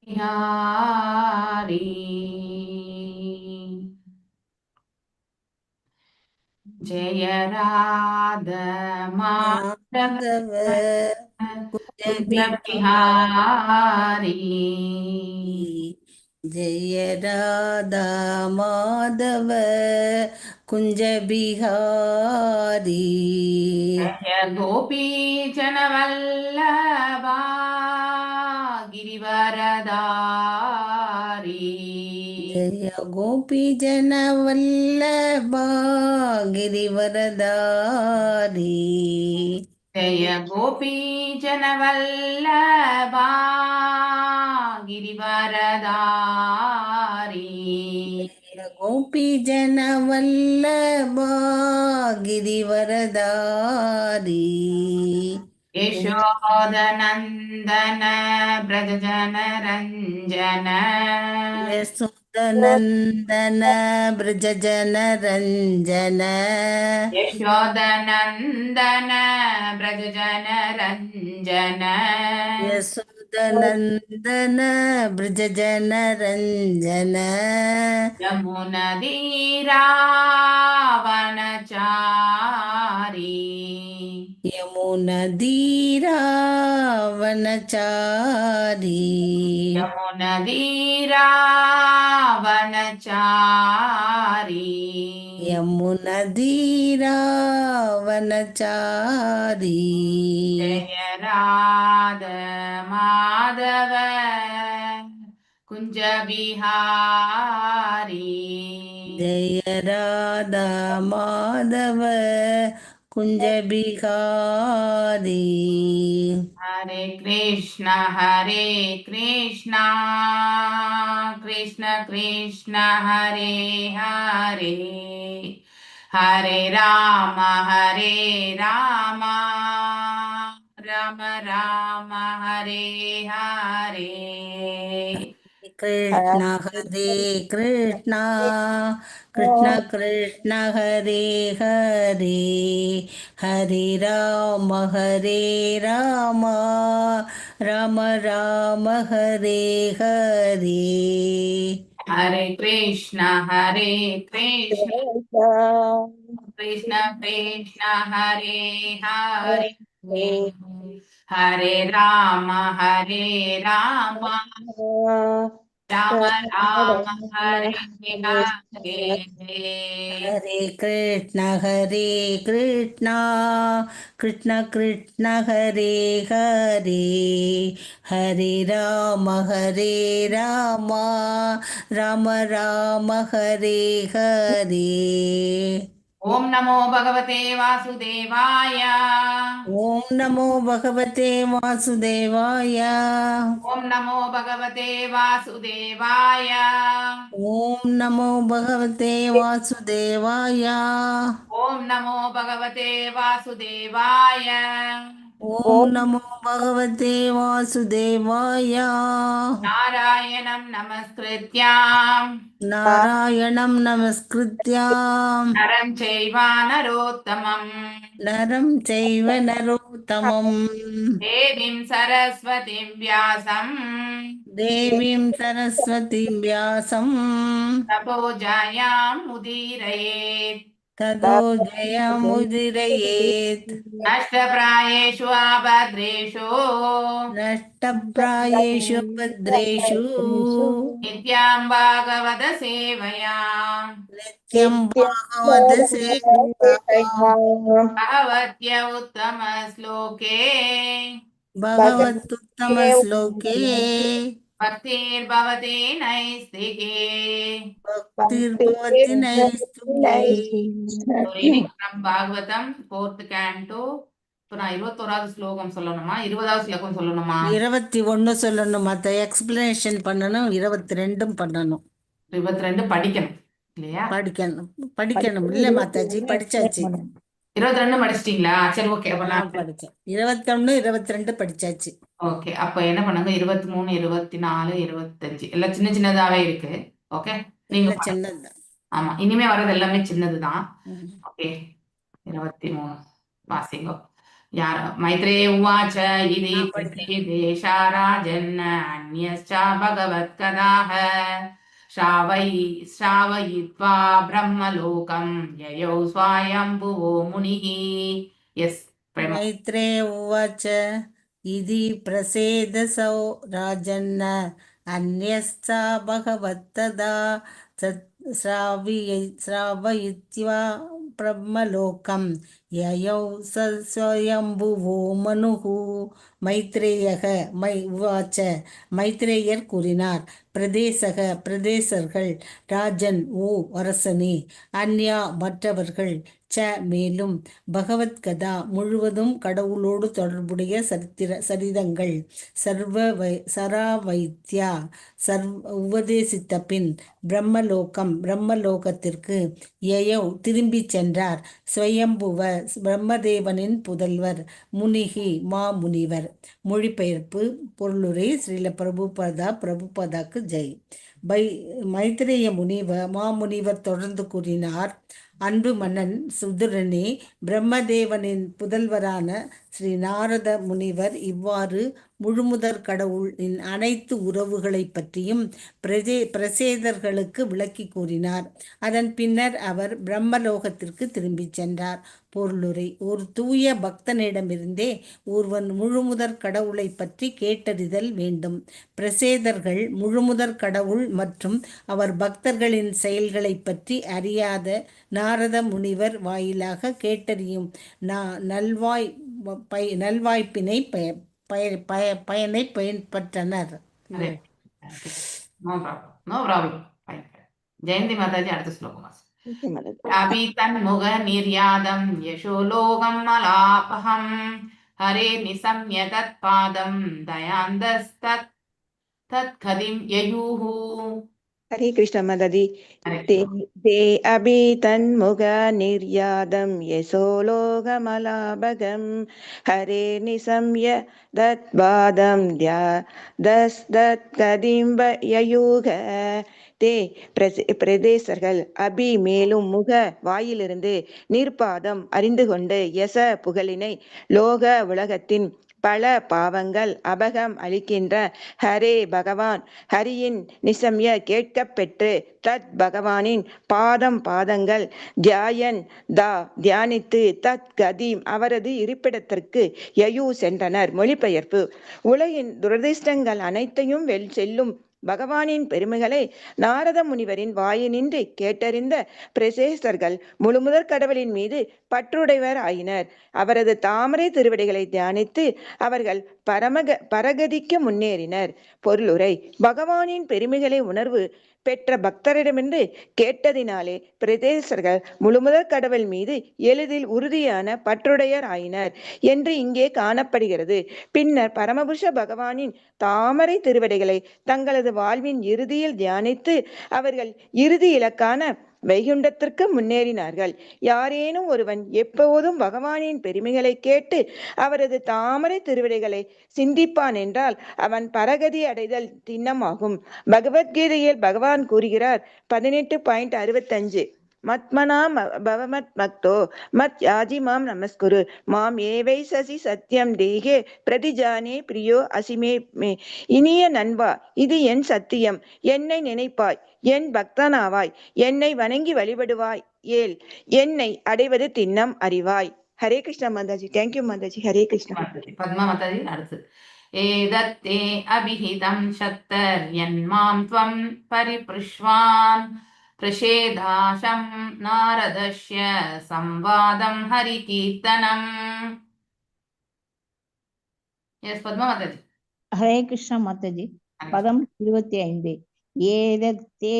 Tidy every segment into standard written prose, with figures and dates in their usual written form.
बिहारी जय राध माधव माधव कुंज कुंज बिहारी बिहारी जय राधा माधव कुंज बिहारी जय गोपी जनवल्लभा गिरिवरदारी जय गोपी जन वल्लभा गिरिवरदारी जय गोपी जनवल्लभा गिरिवरदारी जय गोपी जन वल्लभा गिरिवरदारी यशोदनन्दन व्रजजनरञ्जन यशोदनन्दन व्रजजनरञ्जन यशोदनन्दन व्रजजनरञ्जन यशोदनन्दन व्रजजनरञ्जन यमुनदीरावनचारी यमुनदीरावनचारी यमुनदीरावनचारी यमुनदीरावनचारी जय राध माधव कुंज बिहारी जय राधा माधव कुंज बिहारी हरे कृष्ण कृष्ण कृष्ण हरे हरे हरे राम राम राम हरे हरे हरे कृष्णा कृष्ण कृष्ण हरे हरे हरे राम राम राम हरे हरे हरे कृष्ण कृष्ण कृष्ण हरे हरे हरे राम राम राम हरे हरे हरे कृष्णा कृष्ण कृष्ण हरे हरे हरे राम राम राम हरे हरे ओम नमो भगवते वासुदेवाय ओम नमो भगवते वासुदेवाय ओम नमो भगवते वासुदेवाय ओम नमो भगवते वासुदेवाय ओम नमो भगवते वासुदेवाय ओम नमो भगवते वासुदेवाय नारायणं नमस्कृत्यां नारायणं नमस्कृत्यां नरं चैव नरोत्तमं नरं चैव नरोत्तमं देवीं सरस्वतीं व्यासं देवीं सरस्वतीं व्यासं तपो जयामुदीरयेत् ततो जयमुदीरयेत् नष्टप्रायेषु अभद्रेषु नष्टप्रायेषु भद्रेषु नित्यां भागवत सेवया नित्यं भागवत सेवया भगवत्य उत्तमश्लोके भगवत्तमश्लोके भक्तिर्भवति नैस्तिके भक्तिर्भवति नैष्ठिके So reading from Bhagavatam, fourth canto. இப்போ நான் 21வது ஸ்லோகம் சொல்லணுமா 20வது ஸ்லோகம் சொல்லணுமா 21 சொல்லணும், மற்ற எக்ஸ்பிளனேஷன் பண்ணணும், 22 பண்ணணும். 22 படிக்கணும் இல்லையா? படிக்கணும் படிக்கணும் இல்லை மாதாஜி, படிச்சாச்சு. 22 படிச்சிட்டீங்களா? சரி, ஓகே. அப்ப நான் படிச்சேன். 21 22 படிச்சாச்சு. ஓகே. அப்ப என்ன பண்ணுங்க, 23 24 25 எல்லாம் சின்ன சின்னதாவே இருக்கு. ஓகே, நீங்க இல்லை சின்னதுதான். ஆமா, இனிமே வர்றது எல்லாமே சின்னதுதான். ம். ஓகே, 23 வாசிங்கோ. मैत्रेय उवाच इति प्रसीदेशा राजन् अन्यश्च भगवत्कथाः श्रावयित्वा ब्रह्मलोकं ययौ स्वायम्भुवो मुनिः। यस् मैत्रेय उवाच इति प्रसेदसौ राजन्न अन्यश्च भगवत्तदा श्रावयित्वा ब्रह्मलोकं ययौ स्वयम्भुवो मनुः। மைத்ரேயக உவாச்ச மைத்ரேயர் கூறினார், பிரதேசர்கள், ராஜன் ஓ அரசனே, அந்யா மற்றவர்கள், மேலும் பகவத்கதா முழுவதும் கடவுளோடு தொடர்புடைய சரிதங்கள், சராவைத்யா உபதேசித்த பின் பிரம்மலோகத்திற்கு யயௌ திரும்பிச் சென்றார். ஸ்வயம்புவ பிரம்மதேவனின் புதல்வர், முனிகி மாமுனிவர். மொழிபெயர்ப்பு பொருளுரை ஸ்ரீல பிரபுபதாக்கு ஜெய். மைத்ரேய மாமுனிவர் தொடர்ந்து கூறினார், அன்பு மன்னன் சுதுரனே, பிரம்மதேவனின் புதல்வரான ஸ்ரீ நாரத முனிவர் இவ்வாறு முழுமுதற் கடவுளின் அனைத்து உறவுகளை பற்றியும் பிரசேதர்களுக்கு விளக்கி கூறினார். அதன் பின்னர் அவர் பிரம்மலோகத்திற்கு திரும்பிச் சென்றார். பொருளுரை: ஒரு தூய பக்தனிடமிருந்தே ஒருவன் முழுமுதற் கடவுளை பற்றி கேட்டறிதல் வேண்டும். பிரசேதர்கள் முழுமுதற் கடவுள் மற்றும் அவர் பக்தர்களின் செயல்களை பற்றி அறியாத நாரத முனிவர் வாயிலாக கேட்டறியும் நல்வாய்ப்பினை பயனை பயன்பற்றனர். No problem. ஜெயந்தி மாதாஜி அடுத்த ஸ்லோகம். அபி தன்முக நிர்யாதம் யசோ லோகம் அலாபஹம் ஹரே நிசம்ய தத்பாதம் தயாந்தஸ்தத் தத்கதிம் யயூஹு. ஹரே கிருஷ்ண மாதாஜி. தே அபி தன்முக நிர்யாதம் யசோ லோகமலாபகம் ஹரே நிசம்ய தத்பாதம் தஸ்தத்கதிம் யயூஹ. பிரதேசர்கள் அபி மேலும் முக வாயிலிருந்து நிற்பாதம் அறிந்து கொண்டு யச புகழினை லோக உலகத்தின் பல பாவங்கள் அபகம் அளிக்கின்ற ஹரே பகவான் ஹரியின் நிசம்ய கேட்கப் பெற்று தத் பகவானின் பாதங்கள் தியாயன் தியானித்து தத் கதீம் அவரது இருப்பிடத்திற்கு யயூ சென்றனர். மொழிபெயர்ப்பு: உலகின் துரதிர்ஷ்டங்கள் அனைத்தையும் செல்லும் பகவானின் பெருமைகளை நாரத முனிவரின் வாயினின்று கேட்டறிந்த பிரசேசர்கள் முழுமுதற் கடவுளின் மீது பற்றுடையவர் ஆயினர். அவரது தாமரை திருவடிகளை தியானித்து அவர்கள் பரகதிக்கு முன்னேறினர். பொருளுரை: பகவானின் பெருமைகளை உணர்வு பெற்ற பக்தரிடமிருந்து கேட்டதினாலே பிரதேசர்கள் முழுமுதற் கடவுள் மீது எளிதில் உறுதியான பற்றுடையர் ஆயினர் என்று இங்கே காணப்படுகிறது. பின்னர் பரமபுருஷ பகவானின் தாமரை திருவடிகளை தங்களது வாழ்வின் இறுதியில் தியானித்து அவர்கள் இறுதி இலக்கான வைகுண்டத்திற்கு முன்னேறினார்கள். யாரேனும் ஒருவன் எப்போதும் பகவானின் பெருமைகளை கேட்டு அவரது தாமரை திருவிடைகளை சிந்திப்பான் என்றால் அவன் பரகதி அடைதல் திண்ணமாகும். பகவத்கீதையில் பகவான் கூறுகிறார் 18.65 மத்மனா பவமத் பக்தோ மத் யாஜி மாம் நமஸ்குரு மாம் ஏவை சசி சத்தியம் தேகே பிரதிஜானே பிரியோ அசிமே மே. இனிய நண்பா, இது என் சத்தியம். என்னை நினைப்பாய், என் பக்தனாவாய், என்னை வணங்கி வழிபடுவாய், என்னை அடைவது திண்ணம் அறிவாய். ஹரே கிருஷ்ணா மாதாஜி. தேங்க்யூ மாதாஜி. ஹரே கிருஷ்ணா. பத்மா மாதாஜி அடுத்து. ஏதத்தே அபிஹிதம் சத்தர்யன்மாம் த்வம் பரிப்ருஷ்வான் பிரசேதாசம் நாரதஸ்ய சம்வாதம் ஹரிகீர்த்தனம். எஸ் பத்மா மாதாஜி. ஹரே கிருஷ்ணா மாதாஜி. பதம் 25. ஏதத்தே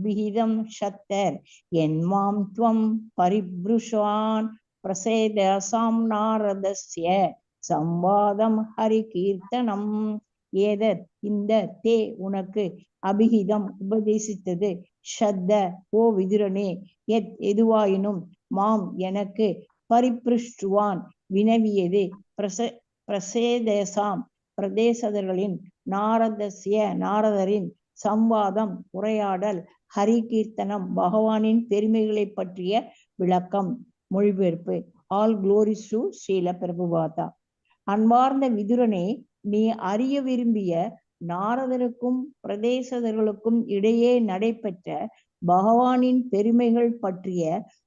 பிஹிதம் சத்தர் என்மாம் த்வம் பரிப்ருஷ்வான் பிரசேதாசாம் நாரதஸ்ய சம்வாதம் ஹரிகீர்த்தனம். ஏதத் இந்த தே உனக்கு அபிஹிதம் உபதேசித்தது, ஷத்த ஓ விதுரனே, எதுவாயினும், மாம் எனக்கு, பரிப்ருஷ்டுவான் வினவியது, பிரசேதேசாம் பிரதேசதர்களின், நாரதரின் சம்வாதம் உரையாடல், ஹரி கீர்த்தனம் பகவானின் பெருமைகளை பற்றிய விளக்கம். மொழிபெயர்ப்பு: all glories to Srila Prabhupada. அன்பார்ந்த விதுரனே, நீ அறிய விரும்பிய நாரதருக்கும் பிரதேசதர்களுக்கும் இடையே நடைபெற்ற பகவானின் பெருமைகள் பற்றிய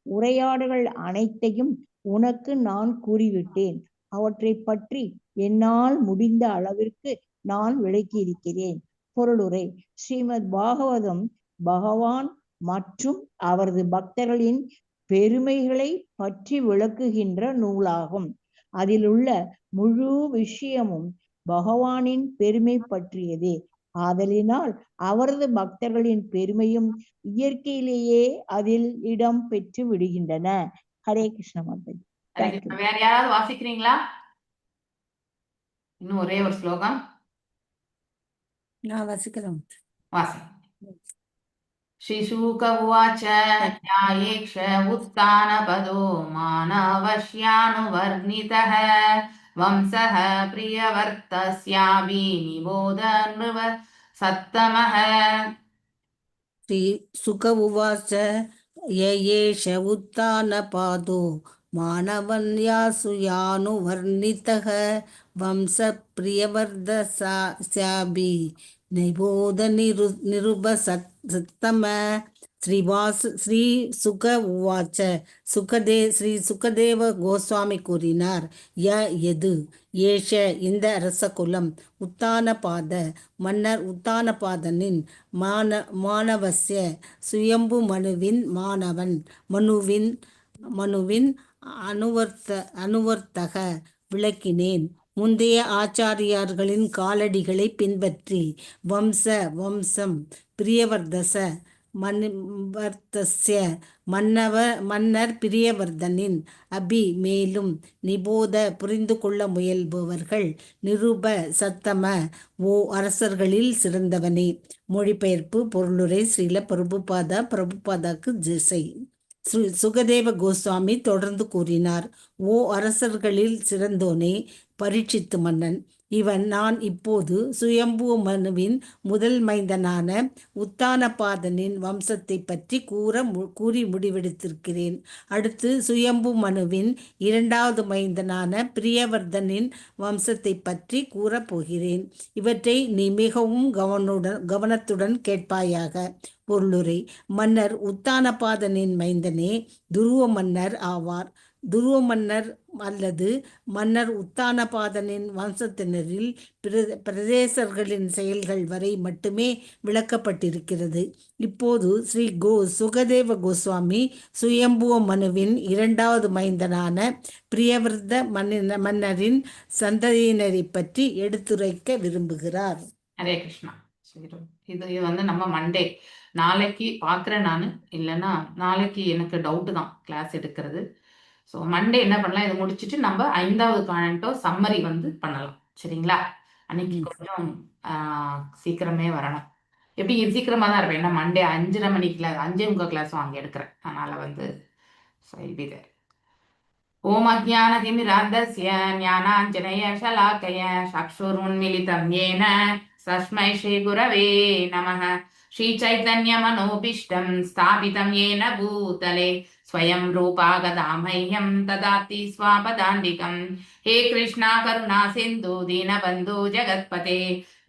உரையாடல்கள் அனைத்தையும் உனக்கு நான் கூறிவிட்டேன். அவற்றை பற்றி என்னால் முடிந்த அளவிற்கு நான் விளக்கியிருக்கிறேன். பொருளுரை. ஸ்ரீமத் பாகவதம் பகவான் மற்றும் அவரது பக்தர்களின் பெருமைகளை பற்றி விளக்குகின்ற நூலாகும். அதில் உள்ள முழு விஷயமும் பகவானின் பெருமை பற்றியதே. ஆதலினால் அவரது பக்தர்களின் பெருமையும் இயற்கையிலேயே அதில் இடம் பெற்று விடுகின்றன. ஹரே கிருஷ்ண மாதாஜி. தேங்க்யூ. வேற யாராவது வாசிக்கிறீங்களா? இன்னும் ஒரே ஒரு ஸ்லோகம் நான் வசிக்கிறேன். வாசி. श्रीशुक उवाच न्यायेक्ष उत्तानपदो मानवश्यानुवर्णितः वंशः प्रियवर्तस्यापि निबोध नृप सत्तमः. श्री सुक उवाच य एष उत्तानपादो मानवन्यासुयानुवर्णितः वंशप्रियवर्धस्यापि निबोध निरुपसत्तम. ஸ்ரீ சுக உவாச்ச. ஸ்ரீ சுகதேவ கோஸ்வாமி கூறினார். எது ஏஷ இந்த அரசகுலம் உத்தானபாத மன்னர் உத்தானபாதனின் மானவசிய சுயம்பு மனுவின் அனுவர்த்தக விளக்கினேன். முந்தைய ஆச்சாரியார்களின் காலடிகளை பின்பற்றி வம்சம் பிரியவர்தச மன்னர் பிரியவர்தனின் அபி மேலும் நிபோத புரிந்து கொள்ள முயல்பவர்கள் நிருப சத்தம ஓ அரசர்களில் சிறந்தவனே. மொழிபெயர்ப்பு பொருளுரை. ஸ்ரீல பிரபுபாதாக்கு ஜெசை. சுகதேவ கோஸ்வாமி தொடர்ந்து கூறினார். ஓ அரசர்களில் சிறந்தோனே பரீட்சித்து மன்னன், இவன் நான் இப்போது சுயம்பு மனுவின் முதல் மைந்தனான உத்தானபாதனின் வம்சத்தை பற்றி கூறி முடிவெடுத்திருக்கிறேன். அடுத்து சுயம்பு மனுவின் இரண்டாவது மைந்தனான பிரியவர்தனின் வம்சத்தை பற்றி கூறப்போகிறேன். இவற்றை நீ மிகவும் கவனத்துடன் கேட்பாயாக. பொருளுரை. மன்னர் உத்தானபாதனின் மைந்தனே துருவ மன்னர் ஆவார். துருவ மன்னர் அல்லது மன்னர் உத்தானபாதனின் வம்சத்தினரில் பிரதேசர்களின் செயல்கள் வரை மட்டுமே விளக்கப்பட்டிருக்கிறது. இப்போது ஸ்ரீ சுகதேவ கோஸ்வாமி சுயம்புவ மனுவின் இரண்டாவது மைந்தனான பிரியவர்த மன்னரின் சந்ததியினரை பற்றி எடுத்துரைக்க விரும்புகிறார். ஹரே கிருஷ்ணா. இது நம்ம மண்டே நாளைக்கு பார்க்குறேன் நான், இல்லைன்னா நாளைக்கு எனக்கு டவுட்டு தான் கிளாஸ் எடுக்கிறது. ஸோ மண்டே என்ன பண்ணலாம், இதை முடிச்சுட்டு நம்ம 5வது கான்டோ சம்மரி பண்ணலாம். சரிங்களா? அன்னைக்கு கொஞ்சம் சீக்கிரமே வரணும். எப்படி சீக்கிரமாக தான் இருப்பேன். ஏன்னா மண்டே 5:30 மணிக்கு 5:45 கிளாஸும் அங்கே எடுக்கிறேன். அதனால் ஓம் அஜ்ஞானதிமிராந்தஸ்ய ஞானாஞ்சனய ஷலாக்கய சக்ஷுருன்மிலிதம் ஏன தஸ்மை ஸ்ரீ குரவே நமः. ஸ்ரீ சைதன்ய மனோபீஷ்டம் ஸ்தாபிதம் ஏன பூதலே ஸ்வயம் ரூபா கதாமஹ்யம் ததாதி ஸ்வாபதாண்டிகம். ஹே கிருஷ்ணா கருணா சிந்து தீனபந்து ஜகத்பதே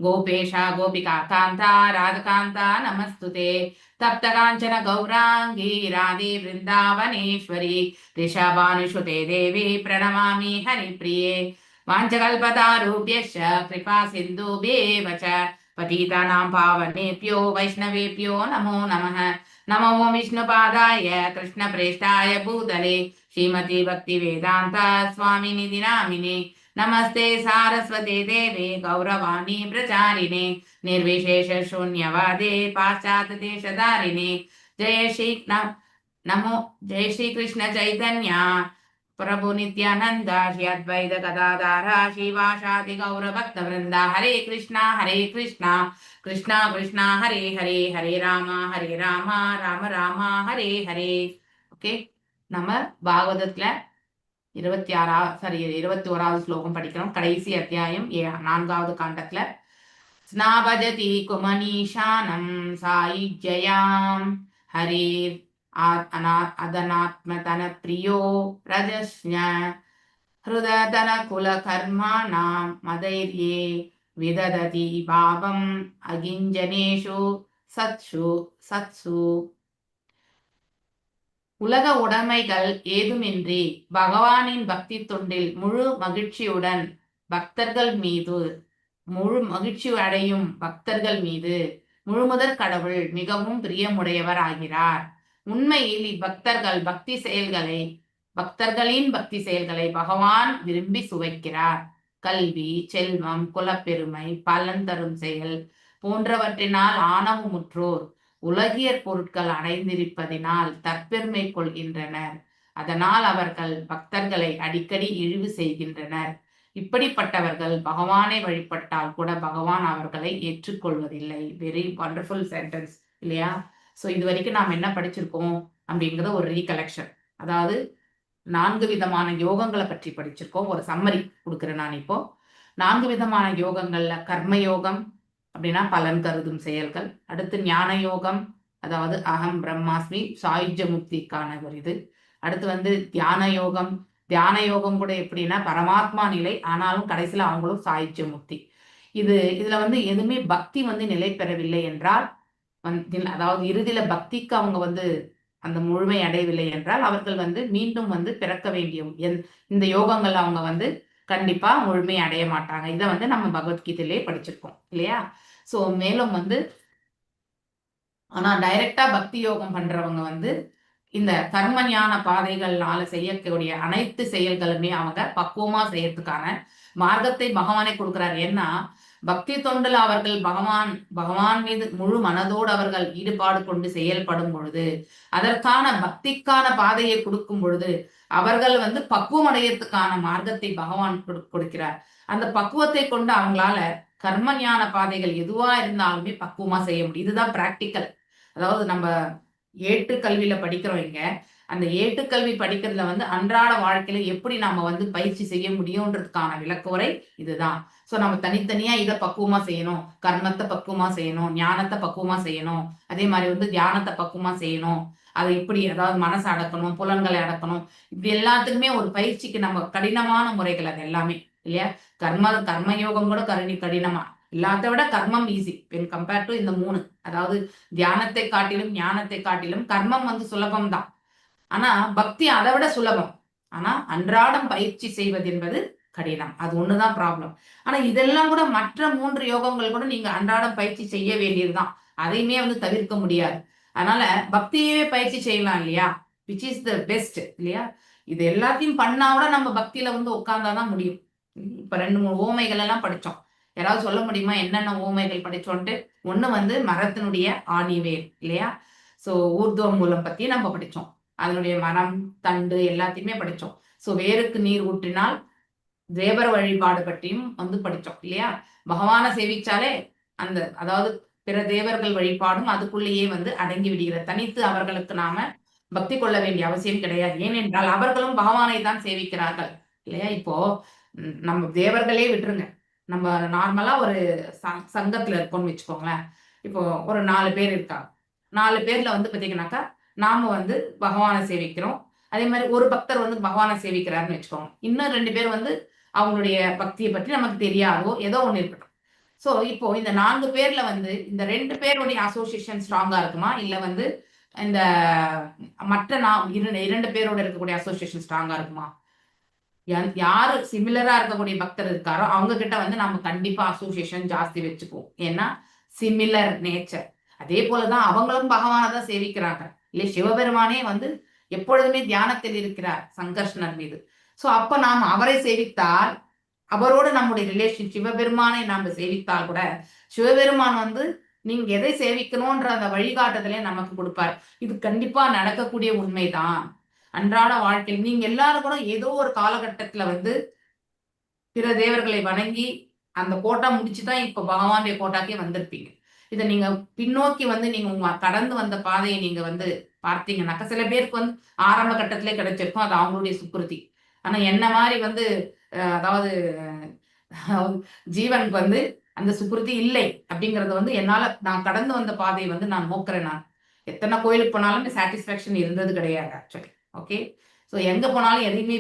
கோபேஷா கோபிகா காந்தா ராதகாந்தா நமஸ்துதே. தப்த காஞ்சன கௌராங்கி ராதே விருந்தாவனேஸ்வரி ரிஷபானுஷுதே தேவி பிரணமாமி ஹரிப்ரியே. வாஞ்சகல்பதாரூப்யஸ்ச கிருபா சிந்துபேவ ச பதீதானாं பாவனேभ्यो வைஷ்ணவேभ्यो நமோ நமः. நமோ விஷ்ணுபாதாய கிருஷ்ணப்ரேஷ்டாய பூதலே ஸ்ரீமதி பக்தி வேதாந்த சுவாமிநிதி நாமினே. நமஸ்தே சாரஸ்வதே தேவே கௌரவாணி பிரச்சாரிணே निर्विशेष शून्यवादे पाश्चात्य देशधारिणे. जय श्री कृष्ण चैतन्य प्रभु नित्यानंद श्री अद्वैत गदाधर श्रीवासादि गौर भक्त वृंदा. हरे कृष्णा कृष्णा कृष्णा हरे हरे हरे राम राम राम हरे हरे. ஓகே, நம்ம பாகவதத்துல 21வது ஸ்லோகம் படிக்கிறோம். கடைசி அத்தியாயம் 4வது காண்டத்துல ஸ்நாபஜதி குமனீஷானம் சாயுஜ்யயாம் ஹரீர் அதனாத்மதன பிரியோ ரஜஸ்ஞ ஹிருததன குல கர்மாணாம் மதைர்யே விதததி பாவம் அகிஞ்சனேஷு சத்சு. உலக உடைமைகள் ஏதுமின்றி பகவானின் பக்தி தொண்டில் முழு மகிழ்ச்சி அடையும் பக்தர்கள் மீது முழுமுதற் கடவுள் மிகவும் பிரியமுடையவர் ஆகிறார். உண்மையில் இப்பக்தர்கள் பக்தர்களின் பக்தி செயல்களை பகவான் விரும்பி சுவைக்கிறார். கல்வி, செல்வம், குலப்பெருமை, பலன் தரும் செயல் போன்றவற்றினால் ஆணவமுற்றோர் உலகியற் பொருட்கள் அடைந்திருப்பதினால் தற்பெருமை கொள்கின்றனர். அதனால் அவர்கள் பக்தர்களை அடிக்கடி இழிவு செய்கின்றனர். இப்படிப்பட்டவர்கள் பகவானை வழிபட்டால் கூட பகவான் அவர்களை ஏற்றுக்கொள்வதில்லை. வெரி வண்டர்ஃபுல் சென்டென்ஸ் இல்லையா? ஸோ இது வரைக்கும் நாம் என்ன படிச்சிருக்கோம் அப்படிங்கிறத ஒரு ரீகலெக்ஷன். அதாவது 4 விதமான யோகங்களை பற்றி படிச்சிருக்கோம். ஒரு சம்மரி கொடுக்குறேன் நான் இப்போ. 4 விதமான யோகங்கள்ல கர்மயோகம் அப்படின்னா பலன் கருதும் செயல்கள். அடுத்து ஞான யோகம், அதாவது அகம் பிரம்மாஸ்மி சாயுஜ்ய முக்திக்கான ஒரு இது. அடுத்து தியான யோகம். தியான யோகம் கூட எப்படின்னா பரமாத்மா நிலை, ஆனாலும் கடைசியில அவங்களும் சாயுஜ்ய முக்தி. இதுல எதுவுமே பக்தி நிலை பெறவில்லை என்றால் அதாவது இறுதியில பக்திக்கு அவங்க அந்த முழுமை அடையவில்லை என்றால் அவர்கள் மீண்டும் பிறக்க வேண்டிய இந்த யோகங்கள் அவங்க கண்டிப்பா முழுமை அடைய மாட்டாங்க. இதை நம்ம பகவத்கீதையிலே படிச்சிருக்கோம் இல்லையா? சோ மேலும் ஆனா டைரக்டா பக்தி யோகம் பண்றவங்க இந்த கர்ம ஞான பாதைகள்னால செய்யக்கூடிய அனைத்து செயல்களுமே அவங்க பக்குவமா செய்யறதுக்கான மார்க்கத்தை பகவானே கொடுக்கிறார். ஏன்னா பக்தி தொண்டில் அவர்கள் பகவான் மீது முழு மனதோடு அவர்கள் ஈடுபாடு கொண்டு செயல்படும் பொழுது, அதற்கான பக்திக்கான பாதையை கொடுக்கும் பொழுது அவர்கள் பக்குவம் அடையறதுக்கான மார்க்கத்தை பகவான் கொடுக்கிறார். அந்த பக்குவத்தை கொண்டு அவங்களால கர்ம ஞான பாதைகள் எதுவா இருந்தாலுமே பக்குவமா செய்ய முடியும். இதுதான் பிராக்டிக்கல். அதாவது நம்ம ஏட்டுக்கல்வியில படிக்கிறோம். இங்க அந்த ஏட்டுக்கல்வி படிக்கிறதுல அன்றாட வாழ்க்கையில எப்படி நம்ம பயிற்சி செய்ய முடியும்ன்றதுக்கான விளக்குரை இதுதான். சோ நம்ம தனித்தனியா இதை பக்குவமா செய்யணும், கர்மத்தை பக்குவமா செய்யணும், ஞானத்தை பக்குவமா செய்யணும், அதே மாதிரி தியானத்தை பக்குவமா செய்யணும். அதை இப்படி அதாவது மனசை அடக்கணும், புலன்களை அடக்கணும். இப்படி எல்லாத்துக்குமே ஒரு பயிற்சிக்கு நம்ம கடினமான முறைகள் அது எல்லாமே இல்லையா? கர்மயோகம் கூட கடினமா, எல்லாத்த விட கர்மம் ஈஸி வென் கம்பேர்ட் டு இந்த 3. அதாவது தியானத்தை காட்டிலும் ஞானத்தை காட்டிலும் கர்மம் சுலபம் தான். ஆனா பக்தி அதை விட சுலபம். ஆனா அன்றாடம் பயிற்சி செய்வது என்பது கடினம். அது ஒண்ணுதான் ப்ராப்ளம். ஆனா இதெல்லாம் கூட மற்ற 3 யோகங்கள் கூட நீங்க அன்றாடம் பயிற்சி செய்ய வேண்டியதுதான். அதையுமே தவிர்க்க முடியாது. அதனால பக்தியவே பயிற்சி செய்யலாம் இல்லையா? விச் இஸ் த பெஸ்ட் இல்லையா? இது எல்லாத்தையும் பண்ணா கூட நம்ம பக்தியில உட்கார்ந்தாதான் முடியும். இப்ப 2-3 ஓமைகள் எல்லாம் படிச்சோம். யாராவது சொல்ல முடியுமா என்னென்ன ஓமைகள் படிச்சோன்ட்டு? ஒண்ணு மரத்தினுடைய ஆணிவேர் இல்லையா? சோ ஊர்துவ மூலம் பத்தி நம்ம படிச்சோம். அதனுடைய மரம், தண்டு எல்லாத்தையுமே படிச்சோம். சோ வேருக்கு நீர் ஊற்றினால் தேவர வழிபாடு பற்றியும் படிச்சோம் இல்லையா? பகவானை சேவிச்சாலே அதாவது பிற தேவர்கள் வழிபாடும் அதுக்குள்ளேயே அடங்கி விடுகிற. தனித்து அவர்களுக்கு நாம பக்தி கொள்ள வேண்டிய அவசியம் கிடையாது. ஏனென்றால் அவர்களும் பகவானை தான் சேவிக்கிறார்கள் இல்லையா? இப்போ நம்ம தேவர்களே விட்டுருங்க, நம்ம நார்மலா ஒரு சங்கத்துல இருக்கோம்னு வச்சுக்கோங்களேன். இப்போ ஒரு 4 பேர் இருக்காங்க. 4 பேர்ல பாத்தீங்கன்னாக்கா நாம பகவானை சேவிக்கிறோம். அதே மாதிரி ஒரு பக்தர் பகவானை சேவிக்கிறாருன்னு வச்சுக்கோங்க. இன்னும் 2 பேர் அவங்களுடைய பக்தியை பற்றி நமக்கு தெரியாதோ ஏதோ ஒண்ணு இருக்கட்டும். சோ இப்போ இந்த 4 பேர்ல இந்த 2 பேருடைய அசோசியேஷன் ஸ்ட்ராங்கா இருக்குமா, இல்ல இந்த மற்ற 2 பேரோட இருக்கக்கூடிய அசோசியேஷன் ஸ்ட்ராங்கா இருக்குமா? யாரு சிமிலரா இருக்கக்கூடிய பக்தர் இருக்காரோ அவங்க கிட்ட நம்ம கண்டிப்பா அசோசியேஷன் ஜாஸ்தி வச்சுக்குவோம். ஏன்னா சிமிலர் நேச்சர். அதே போலதான் அவங்களும் பகவானை தான் சேவிக்கிறாங்க இல்லையா? சிவபெருமானே எப்பொழுதுமே தியானத்தில் இருக்கிறார் சங்கர்ஷ்ணர் மீது. சோ அப்ப நாம் அவரை சேவித்தால் அவரோடு நம்முடைய ரிலேஷன், சிவபெருமானை நாம சேவித்தால் கூட சிவபெருமான் நீங்க எதை சேவிக்கணும்ன்ற அந்த வழிகாட்டுதலே நமக்கு கொடுப்பார். இது கண்டிப்பா நடக்கக்கூடிய உண்மைதான். அன்றாட வாழ்க்கையில் நீங்க எல்லாரும் கூட ஏதோ ஒரு காலகட்டத்துல பிற தேவர்களை வணங்கி அந்த கோட்டா முடிச்சுதான் இப்ப பகவானுடைய கோட்டாக்கே வந்திருப்பீங்க. இதை நீங்க பின்னோக்கி நீங்க உங்க கடந்து வந்த பாதையை நீங்க பார்த்தீங்கன்னாக்கா சில பேருக்கு ஆரம்ப கட்டத்திலே கிடைச்சிருக்கும், அது அவங்களுடைய சுக்கிருதி. ஆனா என்ன மாதிரி அதாவது ஜீவனுக்கு அந்த சுக்கிருதி இல்லை அப்படிங்கறது என்னால நான் கடந்து வந்த பாதையை நான் நோக்குறேன். நான் எத்தனை கோயிலுக்கு போனாலும் சாட்டிஸ்ஃபேக்ஷன் இருந்தது கிடையாது ஆக்சுவலி. ஓகே, ஸோ எங்க போனாலும் எதையுமே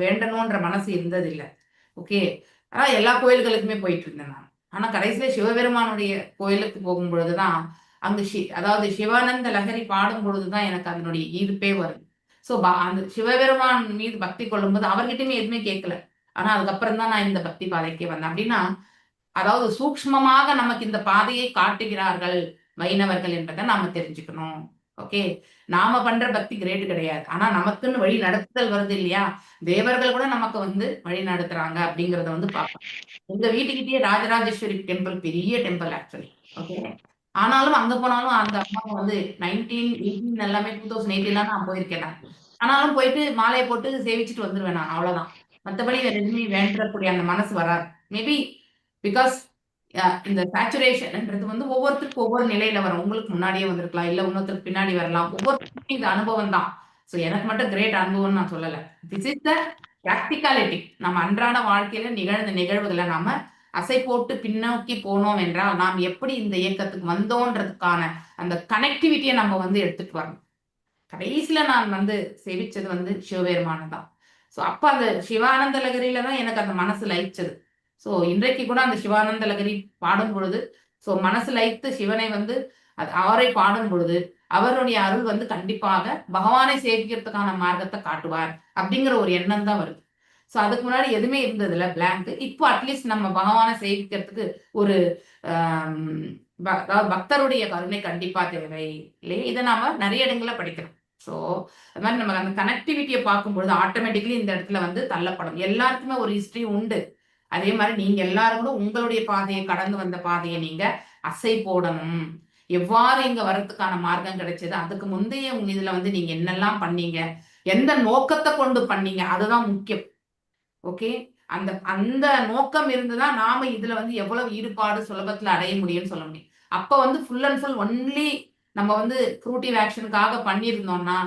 வேண்டணுன்ற மனசு இருந்தது இல்லை. ஓகே, ஆனால் எல்லா கோயில்களுக்குமே போயிட்டு இருந்தேன் நான். ஆனால் கடைசியில் சிவபெருமானுடைய கோயிலுக்கு போகும் பொழுதுதான் அங்கு அதாவது சிவானந்த லஹரி பாடும் பொழுதுதான் எனக்கு அதனுடைய ஈர்ப்பே வருது. ஸோ அந்த சிவபெருமான் மீது பக்தி கொள்ளும்போது அவர்கிட்டயுமே எதுவுமே கேட்கல. ஆனா அதுக்கப்புறம் தான் நான் இந்த பக்தி பாதைக்கே வந்தேன். அப்படின்னா அதாவது சூக்ஷ்மமாக நமக்கு இந்த பாதையை காட்டுகிறார்கள் வைணவர்கள் என்பதை நாம தெரிஞ்சுக்கணும். ஓகே, நாம பண்ற பக்தி கிரேட் கிடையாது. ஆனா நமக்குன்னு வழி நடத்துதல் வருது இல்லையா, தேவர்கள் கூட நமக்கு வந்து வழி நடத்துறாங்க அப்படிங்கறத வந்து பார்ப்போம். எங்க வீட்டுக்கிட்டே ராஜராஜேஸ்வரி டெம்பிள், பெரிய டெம்பிள் ஆக்சுவலி. ஓகே, ஆனாலும் அங்க போனாலும் அந்த அம்மா வந்து 1918 எல்லாமே 2018 நான் போயிருக்கேன் நான். ஆனாலும் போயிட்டு மாலையை போட்டு சேவிச்சுட்டு வந்துருவேன் நான், அவ்வளவுதான். மற்றபடி வேற எதுவுமே வேண்டக்கூடிய அந்த மனசு வராது. மேபி பிகாஸ் இந்த சேச்சுரேஷன்ன்றது வந்து ஒவ்வொருத்தருக்கும் ஒவ்வொரு நிலையில வரும். உங்களுக்கு முன்னாடியே வந்திருக்கலாம், இல்ல இன்னொருத்தருக்கு பின்னாடி வரலாம். ஒவ்வொருத்தருக்கும் இந்த அனுபவம் தான். ஸோ எனக்கு மட்டும் கிரேட் அனுபவம்னு நான் சொல்லலை. This is the practicality. நம்ம அன்றாட வாழ்க்கையில நிகழ்ந்த நிகழ்வுகளை நாம அசை போட்டு பின்னோக்கி போனோம் என்றால் நாம் எப்படி இந்த இயக்கத்துக்கு வந்தோன்றதுக்கான அந்த கனெக்டிவிட்டியை நம்ம வந்து எடுத்துட்டு வரணும். கடைசியில நான் வந்து சேவிச்சது வந்து சிவபெருமானம் தான். ஸோ அப்ப அந்த சிவானந்த லகரியில தான் எனக்கு அந்த மனசு லயிச்சது. ஸோ இன்றைக்கு கூட அந்த சிவானந்த லகரி பாடும் பொழுது ஸோ மனசு லயித்து சிவனை வந்து அவரை பாடும் பொழுது அவருடைய அருள் வந்து கண்டிப்பாக பகவானை சேவிக்கிறதுக்கான மார்க்கத்தை காட்டுவார் அப்படிங்கிற ஒரு எண்ணம் தான் வருது. ஸோ அதுக்கு முன்னாடி எதுவுமே இருந்ததுல பிளாங்க். இப்போ அட்லீஸ்ட் நம்ம பகவானை சேவிக்கிறதுக்கு ஒரு அதாவது பக்தருடைய கருணை கண்டிப்பா தேவை இல்லையே, இதை நாம நிறைய இடங்கள்ல படிக்கிறோம். ஸோ அது மாதிரி நம்ம அந்த கனெக்டிவிட்டியை பார்க்கும்பொழுது ஆட்டோமேட்டிக்லி இந்த இடத்துல வந்து தள்ளப்படும். எல்லாருக்குமே ஒரு ஹிஸ்டரி உண்டு. அதே மாதிரி நீங்க எல்லாரும் கூட உங்களுடைய பாதையை கடந்து வந்த பாதையை நீங்க அசை போடணும். எவ்வாறு இங்க வர்றதுக்கான மார்க்கம் கிடைச்சது, அதுக்கு முந்தைய உங்க இதுல வந்து நீங்க என்னெல்லாம் பண்ணீங்க, எந்த நோக்கத்தை கொண்டு பண்ணீங்க, அதுதான் முக்கியம். ஓகே, அந்த அந்த நோக்கம் இருந்துதான் நாம இதுல வந்து எவ்வளவு ஈடுபாடு சுலபத்துல அடைய முடியும்னு சொல்ல முடியும். அப்ப வந்து ஃபுல் அண்ட் ஃபுல் ஒன்லி நம்ம வந்து ஃப்ரூட்டிவ் ஆக்ஷனுக்காக பண்ணியிருந்தோம்னா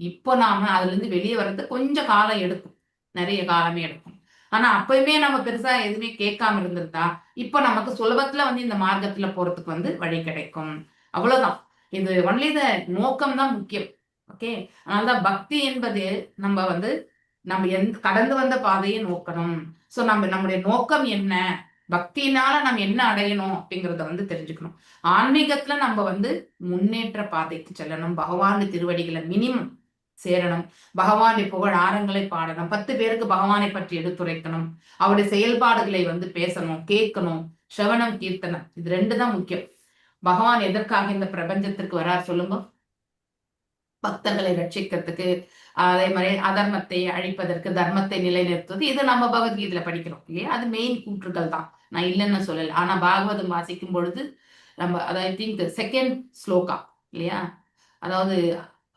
இப்போ நாம அதுல இருந்து வெளியே வர்றது கொஞ்சம் காலம் எடுக்கும், நிறைய காலமே எடுக்கும். ஆனா அப்பயுமே நம்ம பெருசா எதுவுமே கேட்காம இருந்திருந்தா இப்ப நமக்கு சுலபத்துல வந்து இந்த மார்க்கத்துல போறதுக்கு வந்து வழி கிடைக்கும். அவ்வளவுதான். இது ஒன்லி த நோக்கம் தான் முக்கியம். ஓகே, அதனாலதான் பக்தி என்பது நம்ம வந்து நம்ம கடந்து வந்த பாதையை நோக்கணும். சோ நம்முடைய நோக்கம் என்ன, பக்தினால நம்ம என்ன அடையணும் அப்படிங்கறத வந்து தெரிஞ்சுக்கணும். ஆன்மீகத்துல நம்ம வந்து முன்னேற்ற பாதைக்கு செல்லணும். பகவான் திருவடிகளை மினிமம் சேரணும். பகவானை புகழ் ஆரங்களை பாடணும். 10 பேருக்கு பகவானை பற்றி எடுத்துரைக்கணும். அவருடைய செயல்பாடுகளை வந்து பேசணும், கேட்கணும். சிரவணம், கீர்த்தனம், இது 2 தான் முக்கியம். பகவான் எதற்காக இந்த பிரபஞ்சத்திற்கு வரார் சொல்லுங்க? பக்தர்களை ரட்சிக்கிறதுக்கு. அதே மாதிரி அதர்மத்தை அழிப்பதற்கு, தர்மத்தை நிலைநிறுத்துவது. இது நம்ம பகவத்கீதையில படிக்கிறோம் இல்லையா, அது மெயின் கூற்றுகள் தான், நான் இல்லைன்னு சொல்லல. ஆனா பாகவதம் வாசிக்கும் பொழுது நம்ம ஐ திங்க் செகண்ட் ஸ்லோகா இல்லையா, அதாவது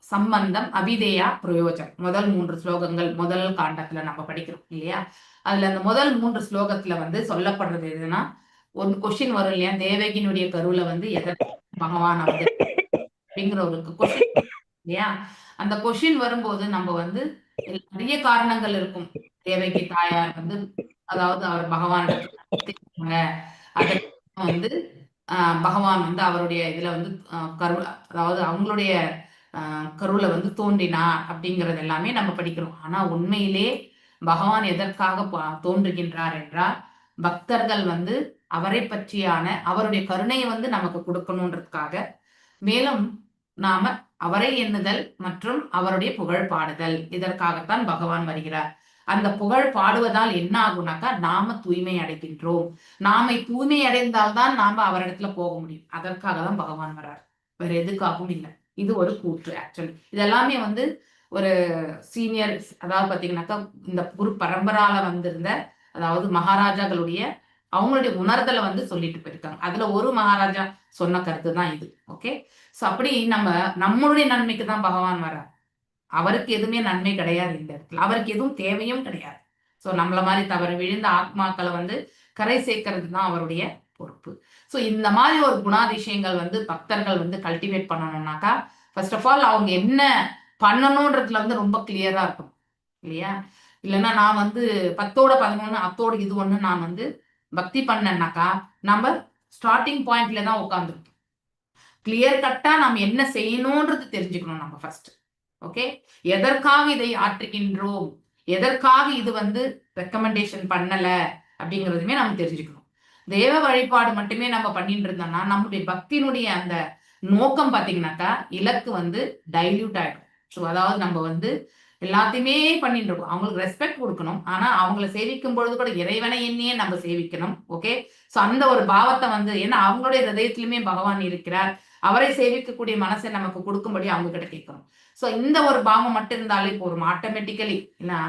சம்பந்தம், அபிதேயா, பிரயோஜனம், முதல் 3 ஸ்லோகங்கள் முதல் காண்டத்துல நம்ம படிக்கிறோம் இல்லையா. அதுல அந்த முதல் 3 ஸ்லோகத்துல வந்து சொல்லப்படுறது எதுனா, ஒரு கொஸ்டின் வரும் இல்லையா, தேவகியினுடைய கருவுல வந்து எதற்கு பகவான் வந்து அப்படிங்கிற ஒரு கொஸ்டின் இல்லையா. அந்த கொஸ்டின் வரும்போது நம்ம வந்து நிறைய காரணங்கள் இருக்கும். தேவகி தாயார் வந்து அதாவது அவர் பகவான் அதற்கு வந்து பகவான் வந்து அவருடைய இதுல வந்து கரு அதாவது அவங்களுடைய கருவுல வந்து தோன்றினார் அப்படிங்கிறது எல்லாமே நம்ம படிக்கிறோம். ஆனா உண்மையிலே பகவான் எதற்காக தோன்றுகின்றார் என்றால் பக்தர்கள் வந்து அவரை பற்றியான அவருடைய கருணையை வந்து நமக்கு கொடுக்கணுன்றதுக்காக, மேலும் நாம அவரை எண்ணுதல் மற்றும் அவருடைய புகழ் பாடுதல், இதற்காகத்தான் பகவான் வருகிறார். அந்த புகழ் பாடுவதால் என்ன ஆகுனாக்கா நாம தூய்மை அடைகின்றோம். நாம தூய்மை அடைந்தால்தான் நாம அவரிடத்துல போக முடியும். அதற்காக தான் பகவான் வர்றார், வேற எதுக்காகவும் இல்லை. இது ஒரு கூற்று ஆக்சுவலி. இதெல்லாமே வந்து ஒரு சீனியர், அதாவது பாத்தீங்கன்னாக்கா இந்த குரு பரம்பரால வந்திருந்த, அதாவது மகாராஜாக்களுடைய அவங்களுடைய உணர்தலை வந்து சொல்லிட்டு போயிருக்காங்க. அதுல ஒரு மகாராஜா சொன்ன கருத்து தான் இது. ஓகே, சோ அப்படி நம்மளுடைய நன்மைக்கு தான் பகவான் வர்றார். அவருக்கு எதுவுமே நன்மை கிடையாது இந்த இடத்துல, அவருக்கு எதுவும் தேவையும் கிடையாது. சோ நம்மள மாதிரி தவறு விழுந்த ஆத்மாக்களை வந்து கரை சேர்க்கறது தான் அவருடைய பொறுப்பு. சோ இந்த மாதிரி ஒரு குணாதிசயங்கள் வந்து பக்தர்கள் வந்து கல்டிவேட் பண்ணணும்னாக்கா ஃபர்ஸ்ட் ஆஃப் ஆல் அவங்க என்ன பண்ணணும்ன்றதுல வந்து ரொம்ப கிளியரா இருக்கும் இல்லையா. இல்லைன்னா நான் வந்து 10ஓட 11 அத்தோட இது ஒண்ணு நான் வந்து பக்தி பண்ணேன்னாக்கா நம்ம ஸ்டார்டிங் பாயிண்ட்ல தான் உட்காந்துருக்கோம். கிளியர் கட்டா நாம் என்ன செய்யணும்ன்றது தெரிஞ்சுக்கணும் நம்ம ஃபர்ஸ்ட். ஓகே, எதற்காக இதை ஆற்றுகின்றோம், எதற்காக இது வந்து ரெக்கமெண்டேஷன் பண்ணல அப்படிங்கிறதுமே நம்ம தெரிஞ்சுக்கணும். தேவ வழிபாடு மட்டுமே நம்ம பண்ணிட்டு இருந்தோம்னா நம்முடைய பக்தியினுடைய அந்த நோக்கம் பாத்தீங்கன்னாக்கா இலக்கு வந்து டைல்யூட் ஆயிடும். ஸோ அதாவது நம்ம வந்து எல்லாத்தையுமே பண்ணிட்டு இருக்கோம். அவங்களுக்கு ரெஸ்பெக்ட் கொடுக்கணும், ஆனா அவங்கள சேவிக்கும் பொழுது கூட இறைவனை எண்ணியே நம்ம சேவிக்கணும். ஓகே, ஸோ அந்த ஒரு பாவத்தை வந்து, ஏன்னா அவங்களுடைய ஹிருதயத்திலுமே பகவான் இருக்கிறார், அவரை சேவிக்கக்கூடிய மனசை நமக்கு கொடுக்கும்படி அவங்க கிட்ட கேட்கணும். ஸோ இந்த ஒரு பாவம் மட்டும் இருந்தாலே போதும். ஆட்டோமேட்டிக்கலி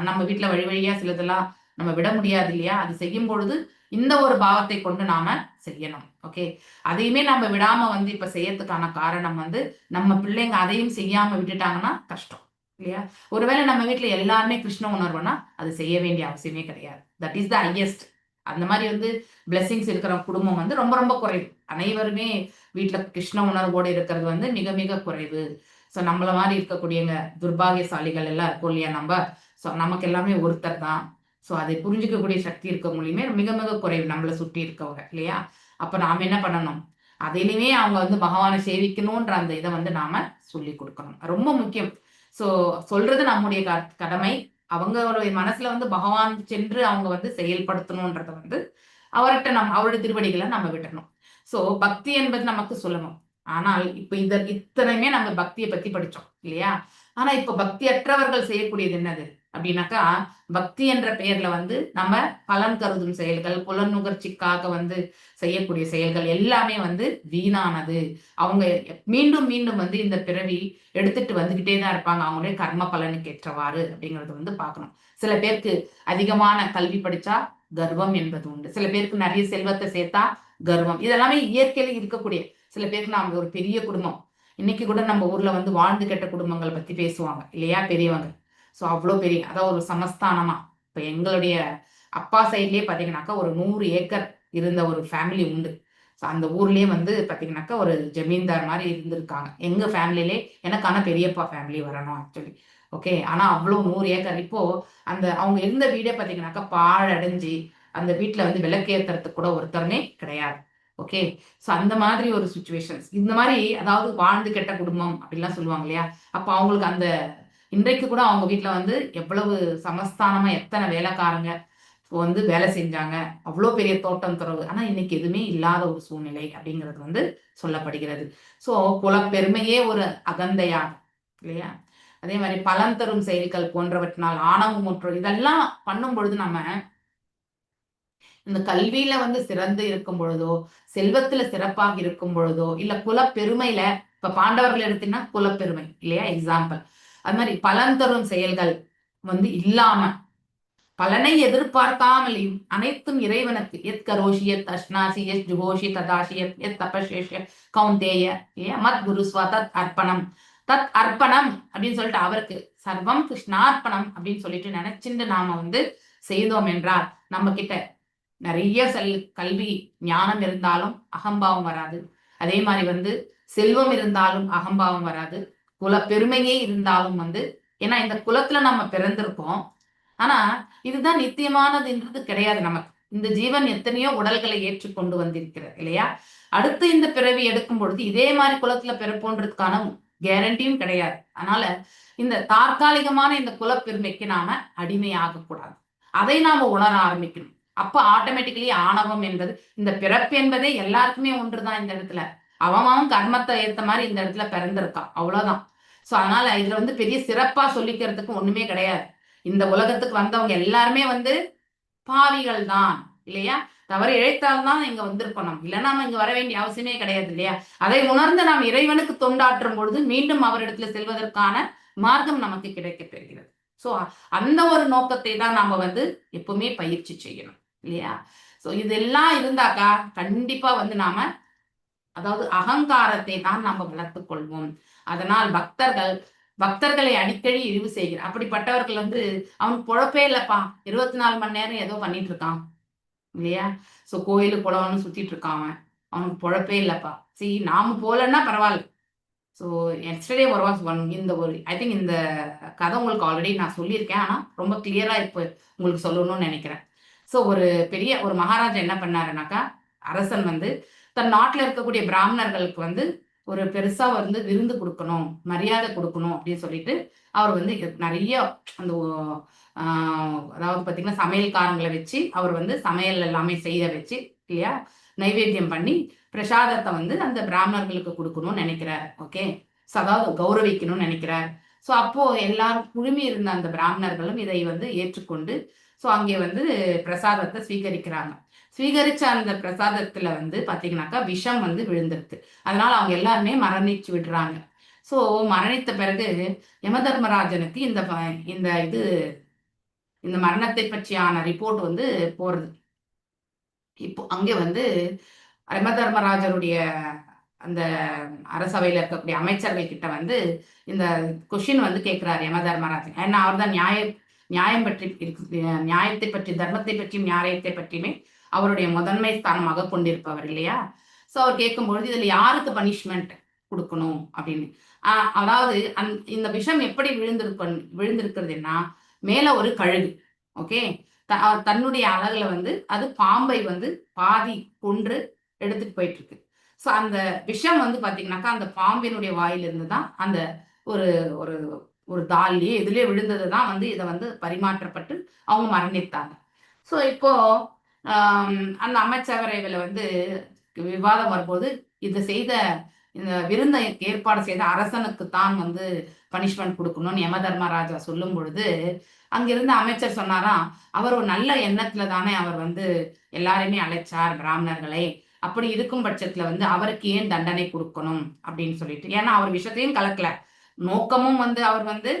நம்ம வீட்டுல வழி வழியா சிலதெல்லாம் நம்ம விட முடியாது இல்லையா, அது செய்யும் பொழுது இந்த ஒரு பாவத்தை கொண்டு நாம செய்யணும். ஓகே, அதையுமே நம்ம விடாம வந்து இப்ப செய்யறதுக்கான காரணம் வந்து நம்ம பிள்ளைங்க அதையும் செய்யாம விட்டுட்டாங்கன்னா கஷ்டம் இல்லையா. ஒருவேளை நம்ம வீட்டுல எல்லாருமே கிருஷ்ண உணர்வுனா அது செய்ய வேண்டிய அவசியமே கிடையாது. That is the highest. அந்த மாதிரி வந்து பிளெஸிங்ஸ் இருக்கிற குடும்பம் வந்து ரொம்ப ரொம்ப குறைவு. அனைவருமே வீட்டுல கிருஷ்ண உணர்வோடு இருக்கிறது வந்து மிக மிக குறைவு. ஸோ நம்மள மாதிரி இருக்கக்கூடியங்க துர்பாகியசாலிகள் எல்லாம் இருக்கும் இல்லையா நம்ம. ஸோ நமக்கு எல்லாமே ஒருத்தர் தான். ஸோ அதை புரிஞ்சுக்கக்கூடிய சக்தி இருக்கவங்களையுமே மிக மிக குறைவு நம்மளை சுற்றி இருக்கவங்க இல்லையா. அப்ப நாம என்ன பண்ணணும், அதிலுமே அவங்க வந்து பகவானை சேவிக்கணும்ன்ற அந்த இதை வந்து நாம சொல்லி கொடுக்கணும், ரொம்ப முக்கியம். ஸோ சொல்றது நம்முடைய கடமை. அவங்களுடைய மனசுல வந்து பகவான் சென்று அவங்க வந்து செயல்படுத்தணும்ன்றத வந்து அவர்கிட்ட அவருடைய திருவடிகளை நம்ம விடணும். ஸோ பக்தி என்பது நமக்கு சொல்லணும். ஆனால் இப்ப இத்தனையுமே நம்ம பக்தியை பத்தி படிச்சோம் இல்லையா. ஆனா இப்ப பக்தி அற்றவர்கள் செய்யக்கூடியது என்னது அப்படின்னாக்கா, பக்தி என்ற பெயர்ல வந்து நம்ம பலன் கருதும் செயல்கள், புலனுகர்ச்சிக்காக வந்து செய்யக்கூடிய செயல்கள் எல்லாமே வந்து வீணானது. அவங்க மீண்டும் மீண்டும் வந்து இந்த பிறவி எடுத்துட்டு வந்துகிட்டே தான் இருப்பாங்க, அவங்களுடைய கர்ம பலனுக்கு ஏற்றவாறு அப்படிங்கறது வந்து பார்க்கணும். சில பேருக்கு அதிகமான கல்வி படிச்சா கர்வம் என்பது உண்டு, சில பேருக்கு நிறைய செல்வத்தை சேர்த்தா கர்வம். இதெல்லாமே இயற்கையில இருக்கக்கூடிய. சில பேருக்கு நாம ஒரு பெரிய குடும்பம், இன்னைக்கு கூட நம்ம ஊர்ல வந்து வாழ்ந்து கெட்ட குடும்பங்களை பத்தி பேசுவாங்க இல்லையா பெரியவங்க. ஸோ அவ்வளோ பெரிய, அதாவது ஒரு சமஸ்தானமா. இப்போ எங்களுடைய அப்பா சைட்லயே பார்த்தீங்கன்னாக்கா ஒரு 100 ஏக்கர் இருந்த ஒரு ஃபேமிலி உண்டு. ஸோ அந்த ஊர்லயே வந்து பார்த்தீங்கன்னாக்கா ஒரு ஜமீன்தார் மாதிரி இருந்திருக்காங்க எங்க ஃபேமிலியிலே. எனக்கான பெரியப்பா ஃபேமிலி வரணும் ஆக்சுவலி. ஓகே, ஆனா அவ்வளோ 100 ஏக்கர். இப்போ அந்த அவங்க இருந்த வீடே பார்த்தீங்கன்னாக்கா பாழடைஞ்சு அந்த வீட்டுல வந்து விளக்கேற்றுறதுக்கு கூட ஒருத்தருமே கிடையாது. ஓகே, ஸோ அந்த மாதிரி ஒரு சுச்சுவேஷன்ஸ். இந்த மாதிரி அதாவது வாழ்ந்து கெட்ட குடும்பம் அப்படின்லாம் சொல்லுவாங்க இல்லையா. அப்போ அவங்களுக்கு அந்த இன்றைக்கு கூட அவங்க வீட்டுல வந்து எவ்வளவு சமஸ்தானமா எத்தனை வேலைக்காரங்க வந்து வேலை செஞ்சாங்க, அவ்வளோ பெரிய தோட்டம் துறவு. ஆனா இன்னைக்கு எதுவுமே இல்லாத ஒரு சூழ்நிலை அப்படிங்கிறது வந்து சொல்லப்படுகிறது. ஸோ குலப்பெருமையே ஒரு அகந்தையாகும் இல்லையா. அதே மாதிரி பலன் தரும் செயல்கள் போன்றவற்றினால் ஆணவமுற்று இதெல்லாம் பண்ணும் பொழுது நம்ம இந்த கல்வியில வந்து சிறந்து இருக்கும் பொழுதோ, செல்வத்துல சிறப்பாக இருக்கும் பொழுதோ, இல்ல குலப்பெருமையில, இப்ப பாண்டவர்கள் எடுத்தீங்கன்னா குலப்பெருமை இல்லையா எக்ஸாம்பிள். அது மாதிரி பலன் தரும் செயல்கள் வந்து இல்லாம, பலனை எதிர்பார்க்காமலையும் அனைத்தும் இறைவனுக்கு எத் கரோஷி எத் அஷ்னாசி எத் ஜுகோஷி ததாஷி எத் தபசேஷ கௌந்தேய இல்லையா மத் குருஸ்வா தத் அர்ப்பணம். தத் அர்ப்பணம் அப்படின்னு சொல்லிட்டு அவருக்கு சர்வம் கிருஷ்ணார்ப்பணம் அப்படின்னு சொல்லிட்டு நினைச்சுட்டு நாம வந்து செய்தோம் என்றால் நம்ம கிட்ட நிறைய கல்வி ஞானம் இருந்தாலும் அகம்பாவம் வராது. அதே மாதிரி வந்து செல்வம் இருந்தாலும் அகம்பாவம் வராது. குல பெருமையே இருந்தாலும் வந்து, ஏன்னா இந்த குலத்துல நம்ம பிறந்திருக்கோம், ஆனா இதுதான் நித்தியமானதுன்றது கிடையாது நமக்கு. இந்த ஜீவன் எத்தனையோ உடல்களை ஏற்றுக்கொண்டு வந்திருக்கிறது இல்லையா. அடுத்து இந்த பிறவி எடுக்கும் பொழுது இதே மாதிரி குலத்துல பிறப்போன்றதுக்கான கேரண்டியும் கிடையாது. அதனால இந்த தற்காலிகமான இந்த குலப்பெருமைக்கு நாம அடிமையாக கூடாது, அதை நாம உணர ஆரம்பிக்கணும். அப்ப ஆட்டோமேட்டிக்கலி ஆணவம் என்பது, இந்த பிறப்பு என்பதே எல்லாருக்குமே ஒன்றுதான். இந்த இடத்துல அவன் கர்மத்தை ஏத்த மாதிரி இந்த இடத்துல பிறந்திருக்கான், அவ்வளவுதான். சோ அதனால இதுல வந்து பெரிய சிறப்பா சொல்லிக்கிறதுக்கு ஒண்ணுமே கிடையாது. இந்த உலகத்துக்கு வந்தவங்க எல்லாருமே வந்து பாவிகள் தான் இல்லையா. தவறு இழைத்தால்தான் இங்க வந்திருக்கோம் நம்ம, இல்லைன்னா நம்ம இங்க வர வேண்டிய அவசியமே கிடையாது இல்லையா. அதை உணர்ந்து நாம் இறைவனுக்கு தொண்டாற்றும் பொழுது மீண்டும் அவரிடத்துல செல்வதற்கான மார்க்கம் நமக்கு கிடைக்க பெறுகிறது. சோ அந்த ஒரு நோக்கத்தை தான் நாம வந்து எப்பவுமே பயிற்சி செய்யணும் இல்லையா. சோ இதெல்லாம் இருந்தாக்கா கண்டிப்பா வந்து நாம, அதாவது அகங்காரத்தை தான் நாம வளர்த்துக் கொள்வோம். அதனால் பக்தர்களை அடிக்கடி இழிவு செய்கிறார். அப்படிப்பட்டவர்கள் வந்து அவனுக்கு பொழப்பே இல்லப்பா, 24 மணி நேரம் ஏதோ பண்ணிட்டு இருக்கான் இல்லையா. சோ கோயிலு குளம்னு சுத்திட்டு இருக்கான், அவனுக்கு பொழப்பே இல்லப்பா. நாம போலன்னா பரவாயில்ல. ஸோ எஸ்டர்டே இந்த ஒரு ஐ திங்க் இந்த கதை உங்களுக்கு ஆல்ரெடி நான் சொல்லியிருக்கேன், ஆனா ரொம்ப கிளியரா இப்போ உங்களுக்கு சொல்லணும்னு நினைக்கிறேன். ஸோ ஒரு பெரிய ஒரு மகாராஜா என்ன பண்ணாருனாக்கா, அரசன் வந்து தன் நாட்டில் இருக்கக்கூடிய பிராமணர்களுக்கு வந்து ஒரு பெருசா வந்து விருந்து கொடுக்கணும், மரியாதை கொடுக்கணும் அப்படின்னு சொல்லிட்டு அவர் வந்து நிறைய அந்த அதாவது பார்த்தீங்கன்னா சமையல்காரங்களை வச்சு அவர் வந்து சமையல் எல்லாமே செய்ய வச்சு இல்லையா, நைவேத்தியம் பண்ணி பிரசாதத்தை வந்து அந்த பிராமணர்களுக்கு கொடுக்கணும்னு நினைக்கிறார். ஓகே, ஸோ அதாவது கௌரவிக்கணும்னு நினைக்கிறார். ஸோ அப்போ எல்லாரும் குழுமி இருந்த அந்த பிராமணர்களும் இதை வந்து ஏற்றுக்கொண்டு ஸோ அங்கே வந்து பிரசாதத்தை ஸ்வீகரிக்கிறாங்க. ஸ்வீகரிச்ச அந்த பிரசாதத்துல வந்து பாத்தீங்கன்னாக்கா விஷம் வந்து விழுந்திருக்கு. அதனால அவங்க எல்லாருமே மரணிச்சு விடுறாங்க. ஸோ மரணித்த பிறகு யமதர்மராஜனுக்கு இந்த மரணத்தை பற்றியான ரிப்போர்ட் வந்து போறது. இப்போ அங்கே வந்து யமதர்மராஜருடைய அந்த அரசவையில் இருக்கக்கூடிய அமைச்சர்கள் கிட்ட வந்து இந்த கொஷின் வந்து கேட்கிறார் யமதர்மராஜன். ஏன்னா அவர் தான் நியாயம் பற்றி நியாயத்தை பற்றி, தர்மத்தை பற்றியும் நியாயத்தை பற்றியுமே அவருடைய முதன்மை ஸ்தானமாக கொண்டிருப்பவர் இல்லையா. ஸோ அவர் கேட்கும்பொழுது இதுல யாருக்கு பனிஷ்மெண்ட் கொடுக்கணும் அப்படின்னு. அதாவது இந்த விஷம் எப்படி விழுந்திருக்கிறதுன்னா மேல ஒரு கழுகு. ஓகே, தன்னுடைய அழகுல வந்து அது பாம்பை வந்து பாதி கொன்று எடுத்துட்டு போயிட்டு இருக்கு. ஸோ அந்த விஷம் வந்து பாத்தீங்கன்னாக்கா அந்த பாம்பினுடைய வாயிலிருந்து தான் அந்த ஒரு ஒரு ஒரு தாலியே இதுலயே விழுந்தது தான் வந்து இதை வந்து பரிமாற்றப்பட்டு அவங்க மரணித்தாங்க. ஸோ இப்போ அந்த அமைச்சரவையில வந்து விவாதம் வரும்போது இது செய்த இந்த விருந்தை ஏற்பாடு செய்த அரசனுக்கு தான் வந்து பனிஷ்மெண்ட் கொடுக்கணும்னு யமதர்மராஜா சொல்லும் பொழுது அங்கிருந்த அமைச்சர் சொன்னாராம், அவர் ஒரு நல்ல எண்ணத்துல தானே அவர் வந்து எல்லாரையுமே அழைச்சார் பிராமணர்களை. அப்படி இருக்கும் பட்சத்துல வந்து அவருக்கு ஏன் தண்டனை கொடுக்கணும் அப்படின்னு சொல்லிட்டு. ஏன்னா அவர் விஷயத்தையும் கலக்கல, நோக்கமும் வந்து அவர் வந்து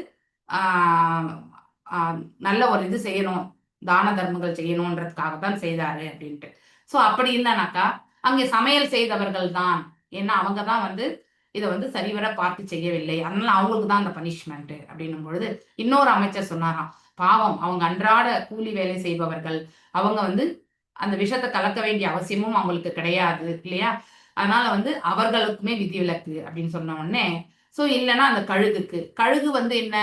நல்ல ஒரு இது செய்யணும், தான தர்மங்கள் செய்யணும்ன்றதுக்காக தான் செய்தாரு அப்படின்ட்டு. ஸோ அப்படி இல்லைனாக்கா அங்கே சமையல் செய்தவர்கள் தான், ஏன்னா அவங்க தான் வந்து இதை வந்து சரிவர பார்த்து செய்யவில்லை, அதனால அவங்களுக்கு தான் அந்த பனிஷ்மெண்ட் அப்படின்னும் பொழுது இன்னொரு அமைச்சர் சொன்னாராம், பாவம் அவங்க அன்றாட கூலி வேலை செய்பவர்கள், அவங்க வந்து அந்த விஷத்தை கலக்க வேண்டிய அவசியமும் அவங்களுக்கு கிடையாது இல்லையா, அதனால வந்து அவர்களுக்குமே விதிவிலக்கு அப்படின்னு சொன்ன உடனே ஸோ இல்லைன்னா அந்த கழுகு வந்து என்ன,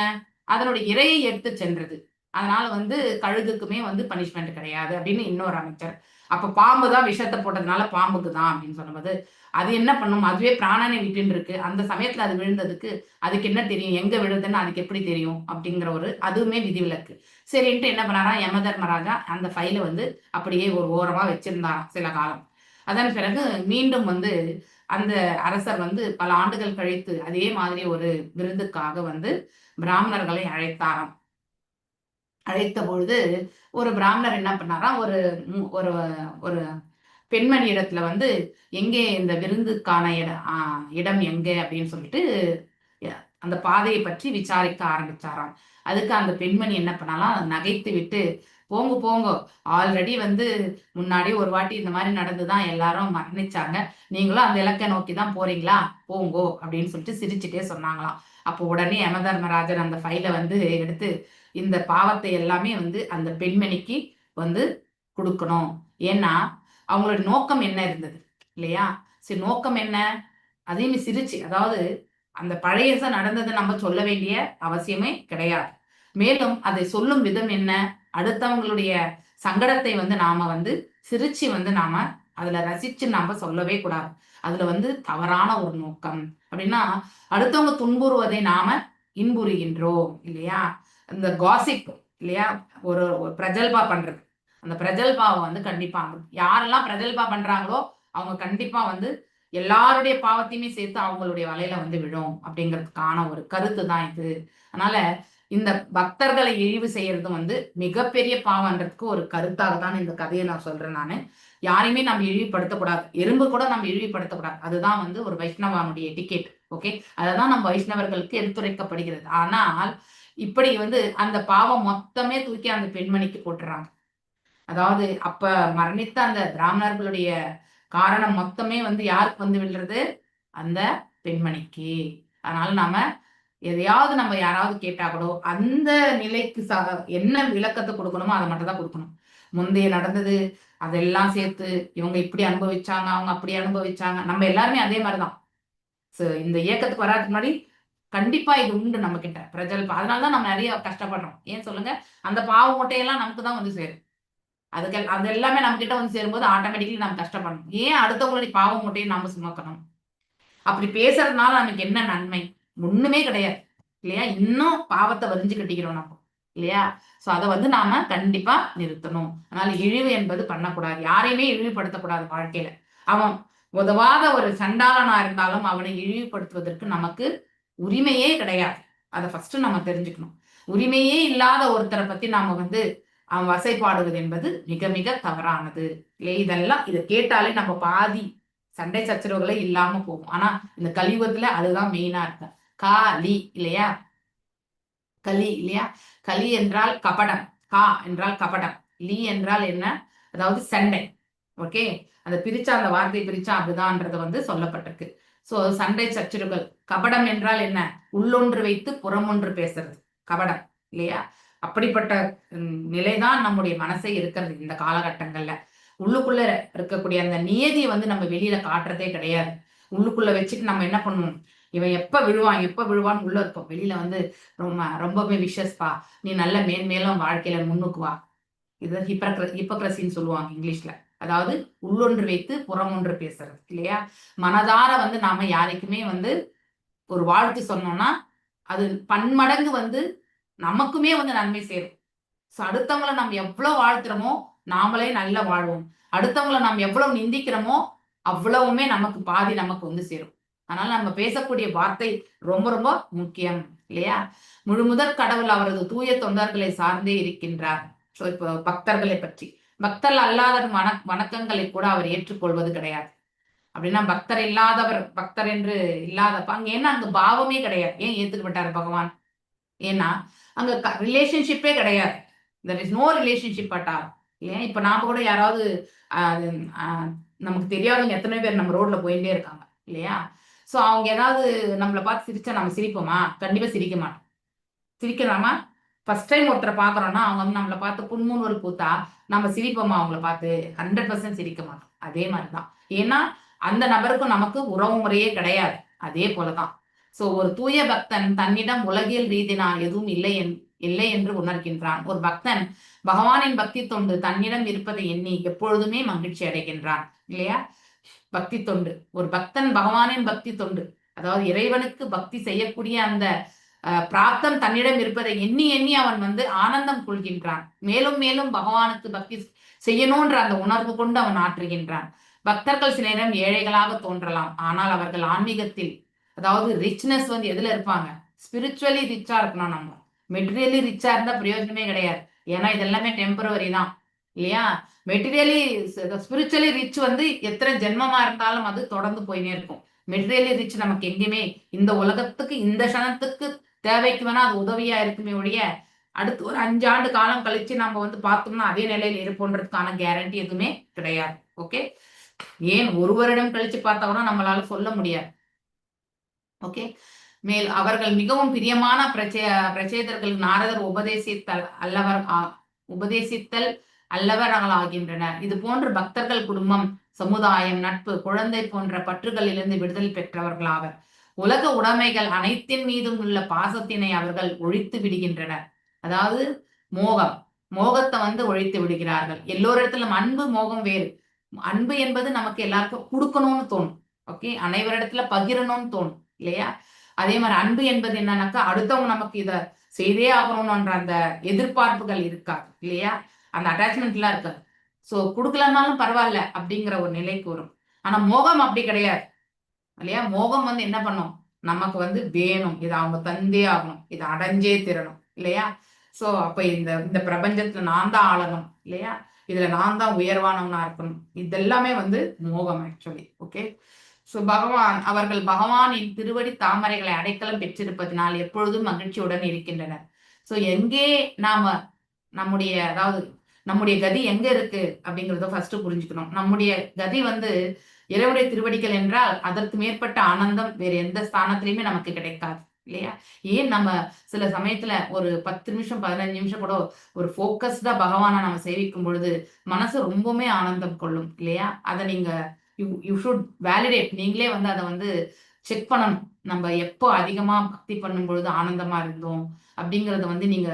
அதனுடைய இரையை எடுத்து சென்றது, அதனால வந்து கழுகுக்குமே வந்து பனிஷ்மெண்ட் கிடையாது அப்படின்னு இன்னொரு அமைச்சர். அப்ப பாம்பு தான் விஷத்தை போட்டதுனால பாம்புக்கு தான் அப்படின்னு சொன்னபோது அது என்ன பண்ணும், அதுவே பிராணனை விட்டுன்னு இருக்கு, அந்த சமயத்துல அது விழுந்ததுக்கு அதுக்கு என்ன தெரியும், எங்க விழுதுன்னு அதுக்கு எப்படி தெரியும் அப்படிங்கிற ஒரு அதுவுமே விதிவிலக்கு. சரின்ட்டு என்ன பண்ணாரா யமதர்மராஜா அந்த ஃபைலை வந்து அப்படியே ஒரு ஓரமா வச்சிருந்தாராம் சில காலம். அதன் பிறகு மீண்டும் வந்து அந்த அரசர் வந்து பல ஆண்டுகள் கழித்து அதே மாதிரி ஒரு விருந்துக்காக வந்து பிராமணர்களை அழைத்தாராம். அழைத்த பொழுது ஒரு பிராமணர் என்ன பண்ணாராம், ஒரு ஒரு ஒரு பெண்மணி இடத்துல வந்து எங்கே இந்த விருந்துக்கான இடம் எங்க அப்படின்னு சொல்லிட்டு அந்த பாதையை பற்றி விசாரிக்க ஆரம்பிச்சாராம். அதுக்கு அந்த பெண்மணி என்ன பண்ணாலாம், நகைத்து விட்டு போங்க போங்க, ஆல்ரெடி வந்து முன்னாடி ஒரு வாட்டி இந்த மாதிரி நடந்துதான் எல்லாரும் மரணிச்சாங்க, நீங்களும் அந்த இலக்கை நோக்கி தான் போறீங்களா, போங்கோ அப்படின்னு சொல்லிட்டு சிரிச்சுட்டே சொன்னாங்களாம். அப்போ உடனே யமதர்மராஜன் அந்த ஃபைலை வந்து எடுத்து இந்த பாவத்தை எல்லாமே வந்து அந்த பெண்மணிக்கு வந்து கொடுக்கணும், ஏன்னா அவங்களோட நோக்கம் என்ன இருந்தது இல்லையா. சரி, நோக்கம் என்ன, அதையுமே சிரிச்சு, அதாவது அந்த பழையச நடந்ததை நம்ம சொல்ல வேண்டிய அவசியமே கிடையாது, மேலும் அதை சொல்லும் விதம் என்ன, அடுத்தவங்களுடைய சங்கடத்தை வந்து நாம வந்து சிரிச்சு வந்து நாம அதுல ரசிச்சு நாம சொல்லவே கூடாது, அதுல வந்து தவறான ஒரு நோக்கம் அப்படின்னா அடுத்தவங்க துன்புறுவதை நாம இன்புறுகின்றோம் இல்லையா. இந்த காசிப் இல்லையா, ஒரு பிரஜல்பா பண்றது, அந்த பிரஜல்பாவை வந்து கண்டிப்பா யாரெல்லாம் பிரஜல்பா பண்றாங்களோ அவங்க கண்டிப்பா வந்து எல்லாருடைய பாவத்தையுமே சேர்த்து அவங்களுடைய வலையில வந்து விழும் அப்படிங்கிறதுக்கான ஒரு கருத்து தான் இது. அதனால இந்த பக்தர்களை இழிவு செய்யறதும் வந்து மிகப்பெரிய பாவன்றதுக்கு ஒரு கருத்தாக தான் இந்த கதையை நான் சொல்றேன். நானு யாரையுமே நம்ம இழிவுபடுத்தக்கூடாது, எறும்பு கூட நம்ம இழிவுபடுத்தக்கூடாது, அதுதான் வந்து ஒரு வைஷ்ணவனுடைய எட்டிகேட். ஓகே, அததான் நம்ம வைஷ்ணவர்களுக்கு எடுத்துரைக்கப்படுகிறது. ஆனால் இப்படி வந்து அந்த பாவம் மொத்தமே தூக்கி அந்த பெண்மணிக்கு போட்டுறாங்க. அதாவது அப்ப மரணித்த அந்த பிராமணர்களுடைய காரணம் மொத்தமே வந்து யாருக்கு வந்து விழுறது, அந்த பெண்மணிக்கு. அதனால நாம எதையாவது நம்ம யாராவது கேட்டா கூட அந்த நிலைக்கு என்ன விளக்கத்தை கொடுக்கணுமோ அதை மட்டும் தான் கொடுக்கணும். முந்தைய நடந்தது அதெல்லாம் சேர்த்து இவங்க இப்படி அனுபவிச்சாங்க, அவங்க அப்படி அனுபவிச்சாங்க, நம்ம எல்லாருமே அதே மாதிரிதான். இந்த இயக்கத்துக்கு வராதுக்கு முன்னாடி கண்டிப்பா இது உண்டு நம்ம கிட்ட பிரஜல்பா, அதனாலதான் நம்ம நிறைய கஷ்டப்படுறோம். ஏன் சொல்லுங்க, அந்த பாவ மூட்டையெல்லாம் நமக்கு தான் வந்து சேரும், அது எல்லாமே நம்ம கிட்ட வந்து சேரும்போது ஆட்டோமேட்டிக்கலி நம்ம கஷ்டப்படணும். ஏன் அடுத்தவங்களுடைய பாவ மூட்டையை நாம சுமக்கணும். அப்படி பேசுறதுனால நமக்கு என்ன நன்மை? ஒண்ணுமே கிடையாது இல்லையா? இன்னும் பாவத்தை வரிஞ்சு கட்டிக்கிறோம் நம்ம இல்லையா? சோ அதை வந்து நாம கண்டிப்பா நிறுத்தணும். அதனால இழிவு என்பது பண்ணக்கூடாது. யாரையுமே இழிவுபடுத்தக்கூடாது வாழ்க்கையில. அவன் உதவாத ஒரு சண்டாளனா இருந்தாலும் அவனை இழிவுபடுத்துவதற்கு நமக்கு உரிமையே கிடையாது. அதை ஃபர்ஸ்ட் நம்ம தெரிஞ்சுக்கணும். உரிமையே இல்லாத ஒருத்தரை பத்தி நாம வந்து அவன் வசைப்பாடுவது என்பது மிக மிக தவறானது இல்லையா? இதெல்லாம் இதை கேட்டாலே நம்ம பாதி சண்டை சச்சரவுகளே இல்லாம போகும். ஆனா இந்த கலியுகத்துல அதுதான் மெயினா இருக்கும். லி இல்லையா? கலி இல்லையா? கலி என்றால் கபடம், கா என்றால் கபடம், லி என்றால் என்ன? அதாவது சண்டை. ஓகே, அதை பிரிச்சா, அந்த வார்த்தையை பிரிச்சா அப்படிதான்ன்றது வந்து சொல்லப்பட்டிருக்கு. சோ சண்டை சச்சரவுகள். கபடம் என்றால் என்ன? உள்ளொன்று வைத்து புறமொன்று பேசுறது கபடம் இல்லையா? அப்படிப்பட்ட நிலைதான் நம்முடைய மனசை இருக்கிறது இந்த காலகட்டங்கள்ல. உள்ளுக்குள்ள இருக்கக்கூடிய அந்த நியதியை வந்து நம்ம வெளியில காட்டுறதே கிடையாது. உள்ளுக்குள்ள வச்சுட்டு நம்ம என்ன பண்ணுவோம்? இவன் எப்ப விழுவான்னு உள்ள இருக்கும். வெளியில வந்து ரொம்பவே விஷஸ்பா, நீ நல்ல மேன்மேலும் வாழ்க்கையில முன்னுக்கு வா. இது ஹிப்போக்ரசின்னு சொல்லுவாங்க இங்கிலீஷ்ல. அதாவது உள்ளொன்று வைத்து புறமொன்று பேசுறது இல்லையா? மனதார வந்து நாம யாருக்குமே வந்து ஒரு வாழ்த்து சொன்னோம்னா அது பன்மடங்கு வந்து நமக்குமே வந்து நன்மை சேரும். அடுத்தவங்களை நம்ம எவ்வளவு வாழ்த்துறோமோ நாமளே நல்லா வாழ்வோம். அடுத்தவங்களை நாம் எவ்வளவு நிந்திக்கிறோமோ அவ்வளவுமே நமக்கு பாதி நமக்கு வந்து சேரும். அதனால நம்ம பேசக்கூடிய வார்த்தை ரொம்ப ரொம்ப முக்கியம் இல்லையா? முழுமுதற் கடவுள் அவரது தூய தொண்டர்களை சார்ந்தே இருக்கின்றார். ஸோ இப்போ பக்தர்களை பற்றி, பக்தர் அல்லாத வணக்கங்களை கூட அவர் ஏற்றுக்கொள்வது கிடையாது. அப்படின்னா பக்தர் என்று இல்லாதப்ப அங்க என்ன, அங்க பாவமே கிடையாது. ஏன் ஏத்துக்கப்பட்டார் பகவான்? ஏன்னா அங்க ரிலேஷன்ஷிப்பே கிடையாது. There is no relationship at all இல்லையா? இப்ப நாம கூட யாராவது நமக்கு தெரியாதவங்க எத்தனை பேர் நம்ம ரோட்ல போயிட்டே இருக்காங்க இல்லையா? சோ அவங்க ஏதாவது நம்மளை பார்த்து சிரிச்சா நம்ம சிரிப்போமா? கண்டிப்பா சிரிக்க மாட்டோம். சிரிக்கலாமா? ஃபர்ஸ்ட் டைம் ஒருத்தரை பாக்குறோம்னா அவங்க வந்து நம்மளை பார்த்து புன்முன் ஒரு கூத்தா நம்ம சிரிப்போமா? அவங்கள பார்த்து 100% சிரிக்க மாட்டோம். அதே மாதிரிதான். ஏன்னா அந்த நபருக்கும் நமக்கு உறவு முறையே கிடையாது. அதே போலதான். சோ ஒரு தூய பக்தன் தன்னிடம் உலகியல் ரீதினால் எதுவும் இல்லை என்று உணர்கின்றான். ஒரு பக்தன் பகவானின் பக்தி தொண்டு தன்னிடம் இருப்பதை எண்ணி எப்பொழுதுமே மகிழ்ச்சி அடைகின்றான் இல்லையா? பக்தி தொண்டு, ஒரு பக்தன் பகவானின் பக்தி தொண்டு, அதாவது இறைவனுக்கு பக்தி செய்யக்கூடிய அந்த பிராப்தம் தன்னிடம் இருப்பதை எண்ணி எண்ணி அவன் வந்து ஆனந்தம் கொள்கின்றான். மேலும் மேலும் பகவானுக்கு பக்தி செய்யணும்ன்ற அந்த உணர்வு கொண்டு அவன் ஆற்றுகின்றான். பக்தர்கள் சில நேரம் ஏழைகளாக தோன்றலாம். ஆனால் அவர்கள் ஆன்மீகத்தில், அதாவது ரிச்னஸ் வந்து எதுல இருப்பாங்க? ஸ்பிரிச்சுவலி ரிச்சா இருக்கணும். நம்ம மெட்டீரியலி ரிச்சா இருந்தா பிரயோஜனமே கிடையாது. ஏன்னா இதெல்லாமே டெம்பரவரி தான் இல்லையா? மெட்டீரியலி ஸ்பிரிச்சுவலி ரிச் வந்து எத்தனை ஜென்மமா இருந்தாலும் அது தொடர்ந்து போயினே இருக்கும். மெட்டீரியலி ரிச் நமக்கு எங்கேயுமே இந்த உலகத்துக்கு இந்த க்ஷணத்துக்கு தேவைக்கு வேணா அது உதவியா இருக்குமே ஒழிய அடுத்து ஒரு 5 ஆண்டு காலம் கழிச்சு நம்ம வந்து பார்த்தோம்னா அதே நிலையில இருப்போன்றதுக்கான கேரண்டி எதுவுமே கிடையாது. ஓகே, ஏன் ஒரு வருடம் கழிச்சு பார்த்தா கூட நம்மளால சொல்ல முடியாது. ஓகே, மேல் அவர்கள் மிகவும் பிரியமான பிரச்சேதர்கள் நாரதர் உபதேசித்தல் அல்லவர்களாகின்றனர். இது போன்ற பக்தர்கள் குடும்பம், சமுதாயம், நட்பு, குழந்தை போன்ற பற்றுகளிலிருந்து விடுதலை பெற்றவர்களாவர். உலக உடைமைகள் அனைத்தின் மீதும் உள்ள பாசத்தினை அவர்கள் ஒழித்து விடுகின்றனர். அதாவது மோகத்தை வந்து ஒழித்து விடுகிறார்கள். எல்லோரிடத்திலும் அன்பு, மோகம் வேறு. அன்பு என்பது நமக்கு எல்லாருக்கும் கொடுக்கணும்னு தோணும். ஓகே, அனைவரிடத்துல பகிரணும்னு தோணும் இல்லையா? அதே மாதிரி அன்பு என்பது என்னன்னாக்கா அடுத்தவங்க நமக்கு இதை செய்தே ஆகணும்ன்ற அந்த எதிர்பார்ப்புகள் இருக்காது இல்லையா? அந்த அட்டாச்மெண்ட் எல்லாம் இருக்காது. சோ கொடுக்கலனாலும் பரவாயில்ல அப்படிங்கிற ஒரு நிலைக்கு வரும். ஆனா மோகம் அப்படி கிடையாது இல்லையா? மோகம் வந்து என்ன பண்ணும்? நமக்கு வந்து வேணும், இதை அவங்க தந்தே ஆகணும், இதை அடைஞ்சே திரணும் இல்லையா? சோ அப்ப இந்த பிரபஞ்சத்துல நான் தான் ஆளணும் இல்லையா? இதுல நான் தான் உயர்வானவனா இருக்கணும். இதெல்லாமே வந்து மோகம் ஆக்சுவலி. ஓகே, சோ அவர்கள் பகவானின் திருவடி தாமரைகளை அடைக்கலம் பெற்றிருப்பதனால் எப்பொழுதும் மகிழ்ச்சியுடன் இருக்கின்றனர். சோ எங்கே நாம நம்முடைய கதி எங்க இருக்கு அப்படிங்கறத ஃபர்ஸ்ட் புரிஞ்சுக்கணும். நம்முடைய கதி வந்து இறைவனுடைய திருவடிகள் என்றால் அதற்கு மேற்பட்ட ஆனந்தம் வேற எந்த ஸ்தானத்திலையுமே நமக்கு கிடைக்காது இல்லையா? ஏன் நம்ம சில சமயத்துல ஒரு 10 நிமிஷம் 15 நிமிஷம் கூட ஒரு போக்கஸ்டா பகவானை நம்ம சேவிக்கும் பொழுது மனசு ரொம்பவுமே ஆனந்தம் கொள்ளும் இல்லையா? அதை நீங்க யூ ஷுட் வேலிடேட். நீங்களே வந்து அதை வந்து செக் பண்ணணும். நம்ம எப்போ அதிகமா பக்தி பண்ணும் பொழுது ஆனந்தமா இருந்தோம் அப்படிங்கறத வந்து நீங்க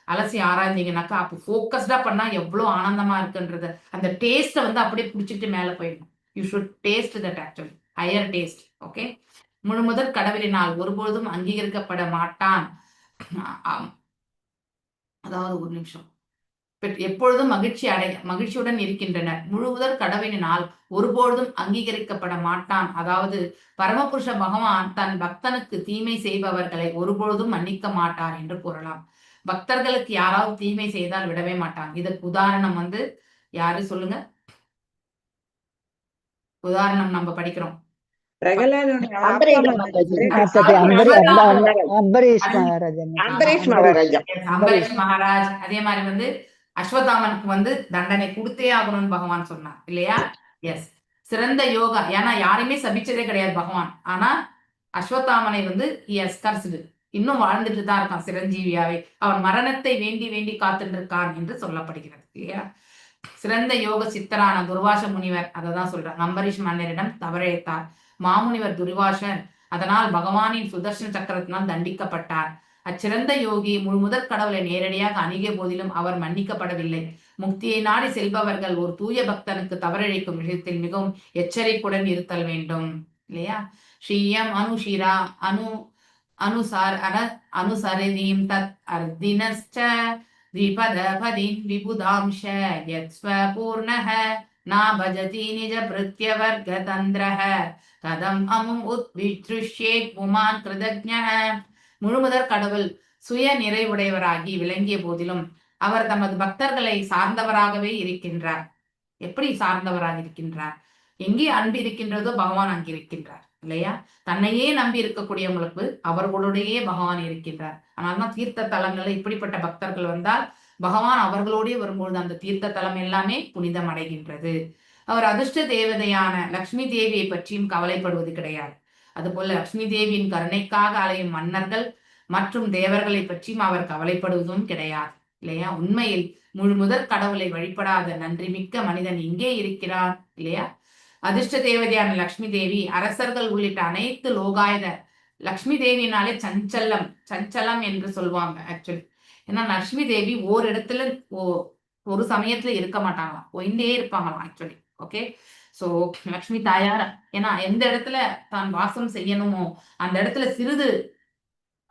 அலசி ஆராய்ந்தீங்கன்னாக்கா அப்போ போக்கஸ்டா பண்ணா எவ்வளவு ஆனந்தமா இருக்குன்றது அந்த டேஸ்ட்டை வந்து அப்படியே பிடிச்சிட்டு மேல போயிடணும். You should taste that actually. Higher taste. Okay, முழுமுதற் கடவுளினால் ஒருபொழுதும் அங்கீகரிக்கப்பட மாட்டான். அதாவது ஒரு நிமிஷம், எப்பொழுதும் மகிழ்ச்சியுடன் இருக்கின்றனர். முழுமுதற் கடவுளினால் ஒருபொழுதும் அங்கீகரிக்கப்பட மாட்டான். அதாவது பரமபுருஷ பகவான் தன் பக்தனுக்கு தீமை செய்பவர்களை ஒருபொழுதும் மன்னிக்க மாட்டார் என்று கூறலாம். பக்தர்களுக்கு யாராவது தீமை செய்தால் விடவே மாட்டாங்க. இதற்கு உதாரணம் வந்து யாரு சொல்லுங்க? உதாரணம் நம்ம படிக்கிறோம். பிரகலாதனுடைய அப்பா அம்பரீஷ மகாராஜன். அம்பரீஷ் மகாராஜா. அம்பரீஷ் மகாராஜ். அதே மாதிரி வந்து அஸ்வத்தாமனுக்கு வந்து தண்டனை கொடுத்தே ஆகணும்னு பகவான் சொன்னார் இல்லையா? எஸ், சிறந்த யோகா. ஏன்னா யாருமே சபிச்சதே கிடையாது பகவான். ஆனா அஸ்வத்தாமனை வந்து இன்னும் வாழ்ந்துட்டு தான் இருக்கான் சிரஞ்சீவியாவே. அவன் மரணத்தை வேண்டி வேண்டி காத்துட்டு இருக்கான் என்று சொல்லப்படுகிறது இல்லையா? சிறந்த யோக சித்தரான துர்வாச முனிவர் அததான் சொல்றார். அம்பரீஷ் மன்னரிடம் தவறிழைத்தார். மாமுனிவர் துர்வாசன் அதனால் பகவானின் சுதர்சன சக்கரத்தினால் தண்டிக்கப்பட்டார். அச்சிறந்த யோகி முழுமுதற் கடவுளை நேரடியாக அணுகிய போதிலும் அவர் மன்னிக்கப்படவில்லை. முக்தியை நாடி செல்பவர்கள் ஒரு தூய பக்தனுக்கு தவறிழைக்கும் விஷயத்தில் மிகவும் எச்சரிக்கையுடன் இருத்தல் வேண்டும் இல்லையா? ஸ்ரீயம் அனுஷிரா அனுசரதீம் தத் அர்தினஸ்ச விபதபதின் விபுதாம்ஷ யத்ஸ்வபூர்ணஹ நா பஜதி நிஜ பிருத்யவர்க தந்திரஹ கதம் அமும் உத்வித்ருஷ்யேத் புமான் கிருதஜ்ஞஹ. முழுமுதற் கடவுள் சுய நிறைவுடையவராகி விளங்கிய போதிலும் அவர் தமது பக்தர்களை சார்ந்தவராகவே இருக்கின்றார். எப்படி சார்ந்தவராக இருக்கின்றார்? எங்கே அன்பு இருக்கின்றதோ பகவான் அங்கே இருக்கின்றார் இல்லையா? தன்னையே நம்பி இருக்கக்கூடியவங்களுக்கு அவர்களுடைய பகவான் இருக்கின்றார். அதனால்தான் தீர்த்த தலங்கள்ல இப்படிப்பட்ட பக்தர்கள் வந்தால் பகவான் அவர்களோடே வரும்பொழுது அந்த தீர்த்த தலம் எல்லாமே புனிதம் அடைகின்றது. அவர் அதிர்ஷ்ட தேவதையான லக்ஷ்மி தேவியை பற்றியும் கவலைப்படுவது கிடையாது. அதுபோல லக்ஷ்மி தேவியின் கருணைக்காக அலையும் மன்னர்கள் மற்றும் தேவர்களை பற்றியும் அவர் கவலைப்படுவதும் கிடையாது இல்லையா? உண்மையில் முழுமுதற் கடவுளை வழிபடாத நன்றி மிக்க மனிதன் எங்கே இருக்கிறார் இல்லையா? அதிர்ஷ்ட தேவதையான லக்ஷ்மி தேவி அரசர்கள் உள்ளிட்ட அனைத்து லோகாயுத லக்ஷ்மி தேவினாலே சஞ்சலம் என்று சொல்லுவாங்க ஆக்சுவலி. ஏன்னா லக்ஷ்மி தேவி ஓரிடத்துல ஒரு சமயத்துல இருக்க மாட்டாங்களாம், போயிட்டே இருப்பாங்களாம் ஆக்சுவலி. ஓகே, சோ லக்ஷ்மி தாயார் ஏன்னா எந்த இடத்துல தான் வாசம் செய்யணுமோ அந்த இடத்துல சிறிது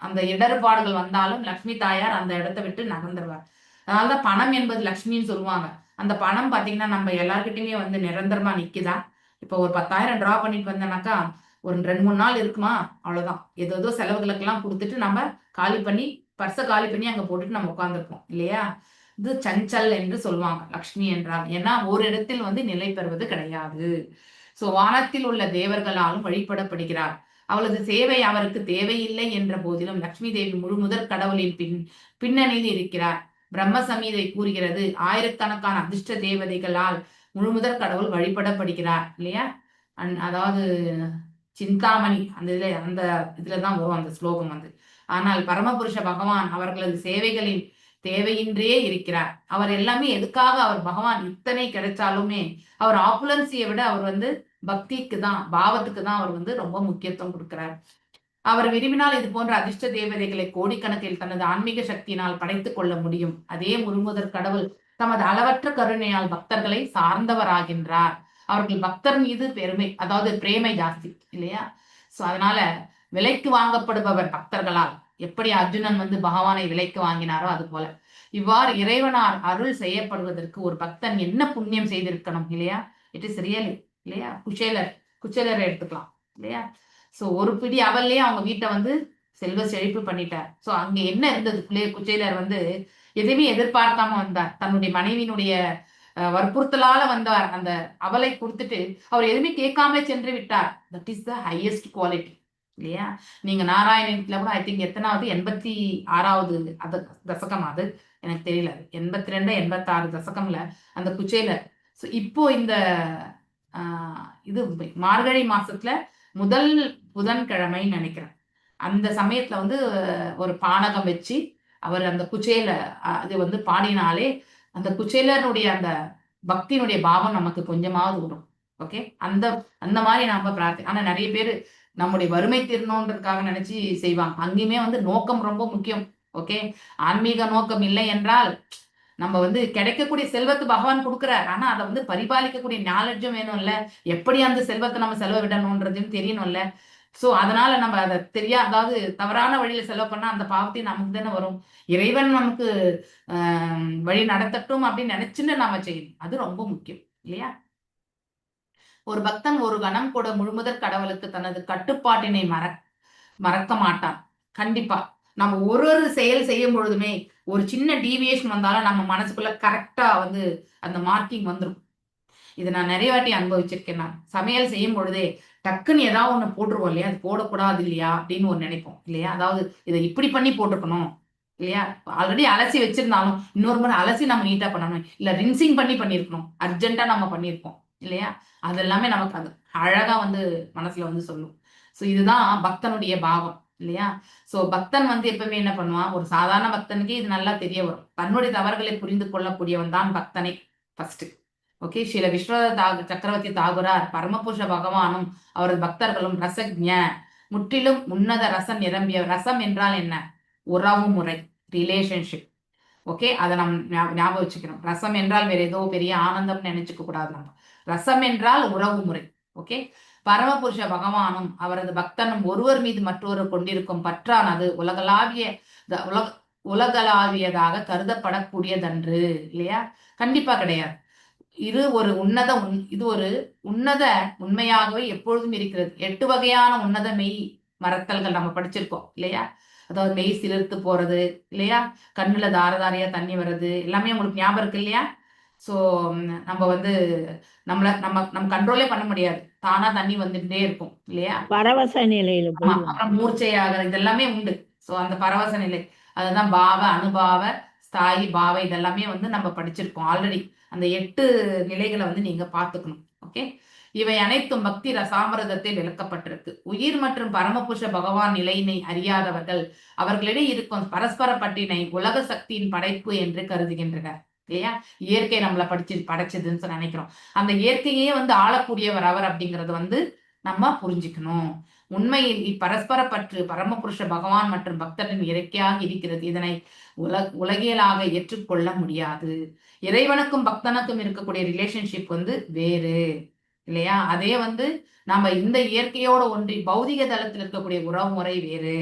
அந்த இடர்பாடுகள் வந்தாலும் லக்ஷ்மி தாயார் அந்த இடத்தை விட்டு நகர்ந்துருவார். அதனாலதான் பணம் என்பது லக்ஷ்மின்னு சொல்லுவாங்க. அந்த பணம் பாத்தீங்கன்னா நம்ம எல்லார்கிட்டயுமே வந்து நிரந்தரமா நிக்குதா? இப்போ ஒரு 10,000 டிரா பண்ணிட்டு வந்தேனாக்கா ஒரு 2-3 நாள் இருக்குமா? அவ்வளவுதான். ஏதோ செலவுகளுக்கெல்லாம் கொடுத்துட்டு நம்ம காலி பண்ணி பர்ஸை காலி பண்ணி அங்க போட்டுட்டு நம்ம உட்கார்ந்துருப்போம் இல்லையா? இது சஞ்சல் என்று சொல்லுவாங்க லக்ஷ்மி என்றால். ஏன்னா ஒரு இடத்தில் வந்து நிலை பெறுவது கிடையாது. சோ வானத்தில் உள்ள தேவர்களாலும் வழிபடப்படுகிறார். அவளது சேவை அவருக்கு தேவையில்லை என்ற போதிலும் லக்ஷ்மி தேவி முழுமுதற் கடவுளின் பின்னணியில் இருக்கிறார். பிரம்ம சமீதை கூறுகிறது, ஆயிரக்கணக்கான அதிர்ஷ்ட தேவதைகளால் முழுமுதற் கடவுள் வழிபடப்படுகிறார் இல்லையா? அதாவது சிந்தாமணி அந்த இதுலதான் வரும் அந்த ஸ்லோகம் வந்து. ஆனால் பரமபுருஷ பகவான் அவர்களது சேவைகளின் தேவையின்றே இருக்கிறார். அவர் எல்லாமே எதுக்காக? அவர் பகவான் இத்தனை கிடைச்சாலுமே அவர் ஆப்புலன்சியை விட அவர் வந்து பக்திக்கு தான், பாவத்துக்கு தான் அவர் வந்து ரொம்ப முக்கியத்துவம் கொடுக்கிறார். அவர் விரும்பினால் இது போன்ற அதிர்ஷ்ட தேவதைகளை கோடிக்கணக்கில் தனது ஆன்மீக சக்தியினால் படைத்துக் கொள்ள முடியும். அதே முழுமுதற் கடவுள் தமது அளவற்ற கருணையால் பக்தர்களை சார்ந்தவராகின்றார். அவர்கள் பக்தர் மீது பெருமை, அதாவது பிரேமை ஜாஸ்தி இல்லையா? சோ அதனால விலைக்கு வாங்கப்படுபவர் பக்தர்களால். எப்படி அர்ஜுனன் வந்து பகவானை விலைக்கு வாங்கினாரோ அது போல இவ்வாறு இறைவனால் அருள் செய்யப்படுவதற்கு ஒரு பக்தன் என்ன புண்ணியம் செய்திருக்கணும் இல்லையா? இட் இஸ் ரியலி இல்லையா? குச்சேலரை எடுத்துக்கலாம் இல்லையா? சோ ஒரு பிடி அவல்லையே அவங்க வீட்டை வந்து செல்வ செழிப்பு பண்ணிட்டார். சோ அங்க என்ன இருந்தது? குச்சேலர் வந்து எதுவுமே எதிர்பார்க்காம வந்தார். தன்னுடைய மனைவியினுடைய வற்புறுத்தலால வந்தார். அந்த அவலை கொடுத்துட்டு அவர் எதுவுமே கேட்காம சென்று விட்டார். That is the highest quality இல்லையா? நீங்க நாராயணத்துல கூட ஐ திங்க் எத்தனாவது 86வது தசகம் அது எனக்கு தெரியல, 82 86 தசகம்ல அந்த குச்சேலர். ஸோ இப்போ இந்த இது மார்கழி மாசத்துல முதல் புதன்கிழமைன்னு நினைக்கிறேன். அந்த சமயத்துல வந்து ஒரு பானகம் வச்சு அவர் அந்த குச்சேல இது வந்து பாடினாலே அந்த குச்சேலருடைய அந்த பக்தியினுடைய பாவம் நமக்கு கொஞ்சமாவது வரும். ஓகே, அந்த மாதிரி நாம ஆனா நிறைய பேர் நம்முடைய வறுமை தீரணுன்றதுக்காக நினைச்சு செய்வாங்க. அங்கேயுமே வந்து நோக்கம் ரொம்ப முக்கியம். ஓகே, ஆன்மீக நோக்கம் இல்லை என்றால் நம்ம வந்து கிடைக்கக்கூடிய செல்வத்தை பகவான் கொடுக்குறார். ஆனா அதை வந்து பரிபாலிக்கக்கூடிய நாலேஜும் வேணும்ல. எப்படி அந்த செல்வத்தை நம்ம செலவு விடணும்ன்றதையும் தெரியணும்ல. சோ அதனால நம்ம அதை அதாவது தவறான வழியில செலவு பண்ணா அந்த பாவத்தையும் நமக்கு தானே வரும். இறைவன் நமக்கு வழி நடத்தட்டும் அப்படின்னு நினைச்சுன்னு நாம செய்யணும். அது ரொம்ப முக்கியம் இல்லையா? ஒரு பக்தன் ஒரு கணம் கூட முழுமுதற் கடவுளுக்கு தனது கட்டுப்பாட்டினை மறக்க மாட்டான். கண்டிப்பா நம்ம ஒரு செயல் செய்யும் பொழுதுமே ஒரு சின்ன டீவியேஷன் வந்தாலும் நம்ம மனசுக்குள்ள கரெக்டா வந்து அந்த மார்க்கிங் வந்துடும். இதை நான் நிறைய வாட்டி அனுபவிச்சிருக்கேன். நான் சமையல் செய்யும் பொழுதே டக்குன்னு ஏதாவது ஒண்ணு போட்டுருவோம் இல்லையா? அது போடக்கூடாது இல்லையா அப்படின்னு ஒரு நினைப்போம் இல்லையா? அதாவது இதை இப்படி பண்ணி போட்டுக்கணும் இல்லையா? ஆல்ரெடி அலசி வச்சிருந்தாலும் இன்னொரு முறை அலசி நம்ம நீட்டா பண்ணணும், இல்ல ரின்சிங் பண்ணி பண்ணிருக்கணும், அர்ஜென்ட்டா நம்ம பண்ணிருப்போம் இல்லையா? அதெல்லாமே நமக்கு அது அழகா வந்து மனசுல வந்து சொல்லும். சோ இதுதான் பக்தனுடைய பாவம் இல்லையா? சோ பக்தன் வந்து எப்பவுமே என்ன பண்ணுவான், ஒரு சாதாரண பக்தனுக்கே இது நல்லா தெரிய வரும். தன்னுடைய தவறுகளை புரிந்து கொள்ளக்கூடியவன் தான் பக்தனை ஃபர்ஸ்ட். ஓகே, ஸ்ரீல விஸ்வநாத சக்கரவர்த்தி தாகுரார் பரமபுருஷ பகவானும் அவரது பக்தர்களும் ரசஜ்ஞ, முற்றிலும் உன்னத ரசம் நிரம்பிய. ரசம் என்றால் என்ன? உறவு முறை, ரிலேஷன்ஷிப். ஓகே, அதை நம்ம ஞாபகம் வச்சுக்கணும். ரசம் என்றால் வேற ஏதோ பெரிய ஆனந்தம் நினைச்சுக்க கூடாது. நம்ம ரசம் என்றால் உறவு முறை. ஓகே, பரமபுருஷ பகவானும் அவரது பக்தனும் ஒருவர் மீது மற்றொருவர் கொண்டிருக்கும் பற்றானது உலகளாவியதாக கருதப்படக்கூடியதன்று இல்லையா? கண்டிப்பா கிடையாது. இது ஒரு உன்னத உண்மையாகவே எப்பொழுதும் இருக்கிறது. 8 வகையான உன்னத மெய் மறத்தல்கள் நம்ம படிச்சிருக்கோம் இல்லையா? அதாவது மெய் சிலிர்த்து போறது இல்லையா? கண்ணுல தாரதாரியா தண்ணி வர்றது எல்லாமே உங்களுக்கு ஞாபகம் இருக்கு இல்லையா? சோ நம்ம வந்து நம்ம கண்ட்ரோலே பண்ண முடியாது. தானா தண்ணி வந்துட்டே இருக்கும் இல்லையா? பரவச நிலையில ஆமா, போயிடுவோம். அப்புறம் மூர்ச்சையாக இதெல்லாமே உண்டு. சோ அந்த பரவச நிலை, அதுதான் பாவ, அனுபாவ, ஸ்தாயி, பாவ இதெல்லாமே வந்து நம்ம படிச்சிருக்கோம் ஆல்ரெடி. அந்த 8 நிலைகளை வந்து நீங்க பார்த்துக்கணும். ஓகே, இவை அனைத்தும் பக்தி ரசாமிரதத்தில் விளக்கப்பட்டிருக்கு. உயிர் மற்றும் பரமபுருஷ பகவான் நிலையினை அறியாதவர்கள் அவர்களிடையே இருக்கும் பரஸ்பர பற்றினை உலக சக்தியின் படைப்பு என்று கருதுகின்றனர் இல்லையா? இயற்கை நம்மளை படைச்சதுன்னு நினைக்கிறோம். அந்த இயற்கையே வந்து ஆளக்கூடியவர் அவர் அப்படிங்கறது வந்து நம்ம புரிஞ்சுக்கணும். உண்மையில் இப்பரஸ்பர பற்று பரமபுருஷ பகவான் மற்றும் பக்தரின் இயற்கையாக இருக்கிறது. இதனை உலகியலாக ஏற்றுக்கொள்ள முடியாது. இறைவனுக்கும் பக்தனுக்கும் இருக்கக்கூடிய ரிலேஷன்ஷிப் வந்து வேறு இல்லையா? அதே வந்து நம்ம இந்த இயற்கையோட ஒன்றி பௌதிக தளத்தில் இருக்கக்கூடிய உறவு முறை வேறு.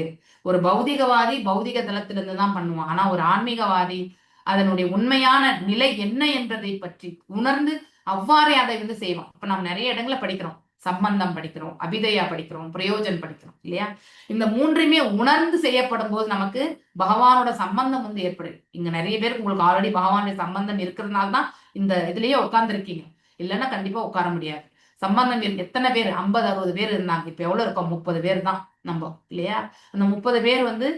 ஒரு பௌதிகவாதி பௌதிக தளத்திலிருந்து தான் பண்ணுவான். ஆனா ஒரு ஆன்மீகவாதி அதனுடைய உண்மையான நிலை என்ன என்பதை பற்றி உணர்ந்து அவ்வாறே அதை வந்து செய்வான். இப்ப நம்ம நிறைய இடங்களை படிக்கிறோம். சம்பந்தம் படிக்கிறோம், அபிதயா படிக்கிறோம், பிரயோஜன் படிக்கிறோம் இல்லையா? இந்த மூன்றுமே உணர்ந்து செய்யப்படும் போது நமக்கு பகவானோட சம்பந்தம் வந்து ஏற்படுது. இங்க நிறைய பேருக்கு உங்களுக்கு ஆல்ரெடி பகவானுடைய சம்பந்தம் இருக்கிறதுனால தான் இந்த இதுலயே உட்கார்ந்துருக்கீங்க. இல்லைன்னா கண்டிப்பா உட்கார முடியாது. சம்பந்தம் எத்தனை பேர்? 50 60 பேர் இருந்தாங்க. இப்ப எவ்வளவு இருக்கோம்? 30 பேர் தான் நம்ம இல்லையா? அந்த 30 பேர் வந்து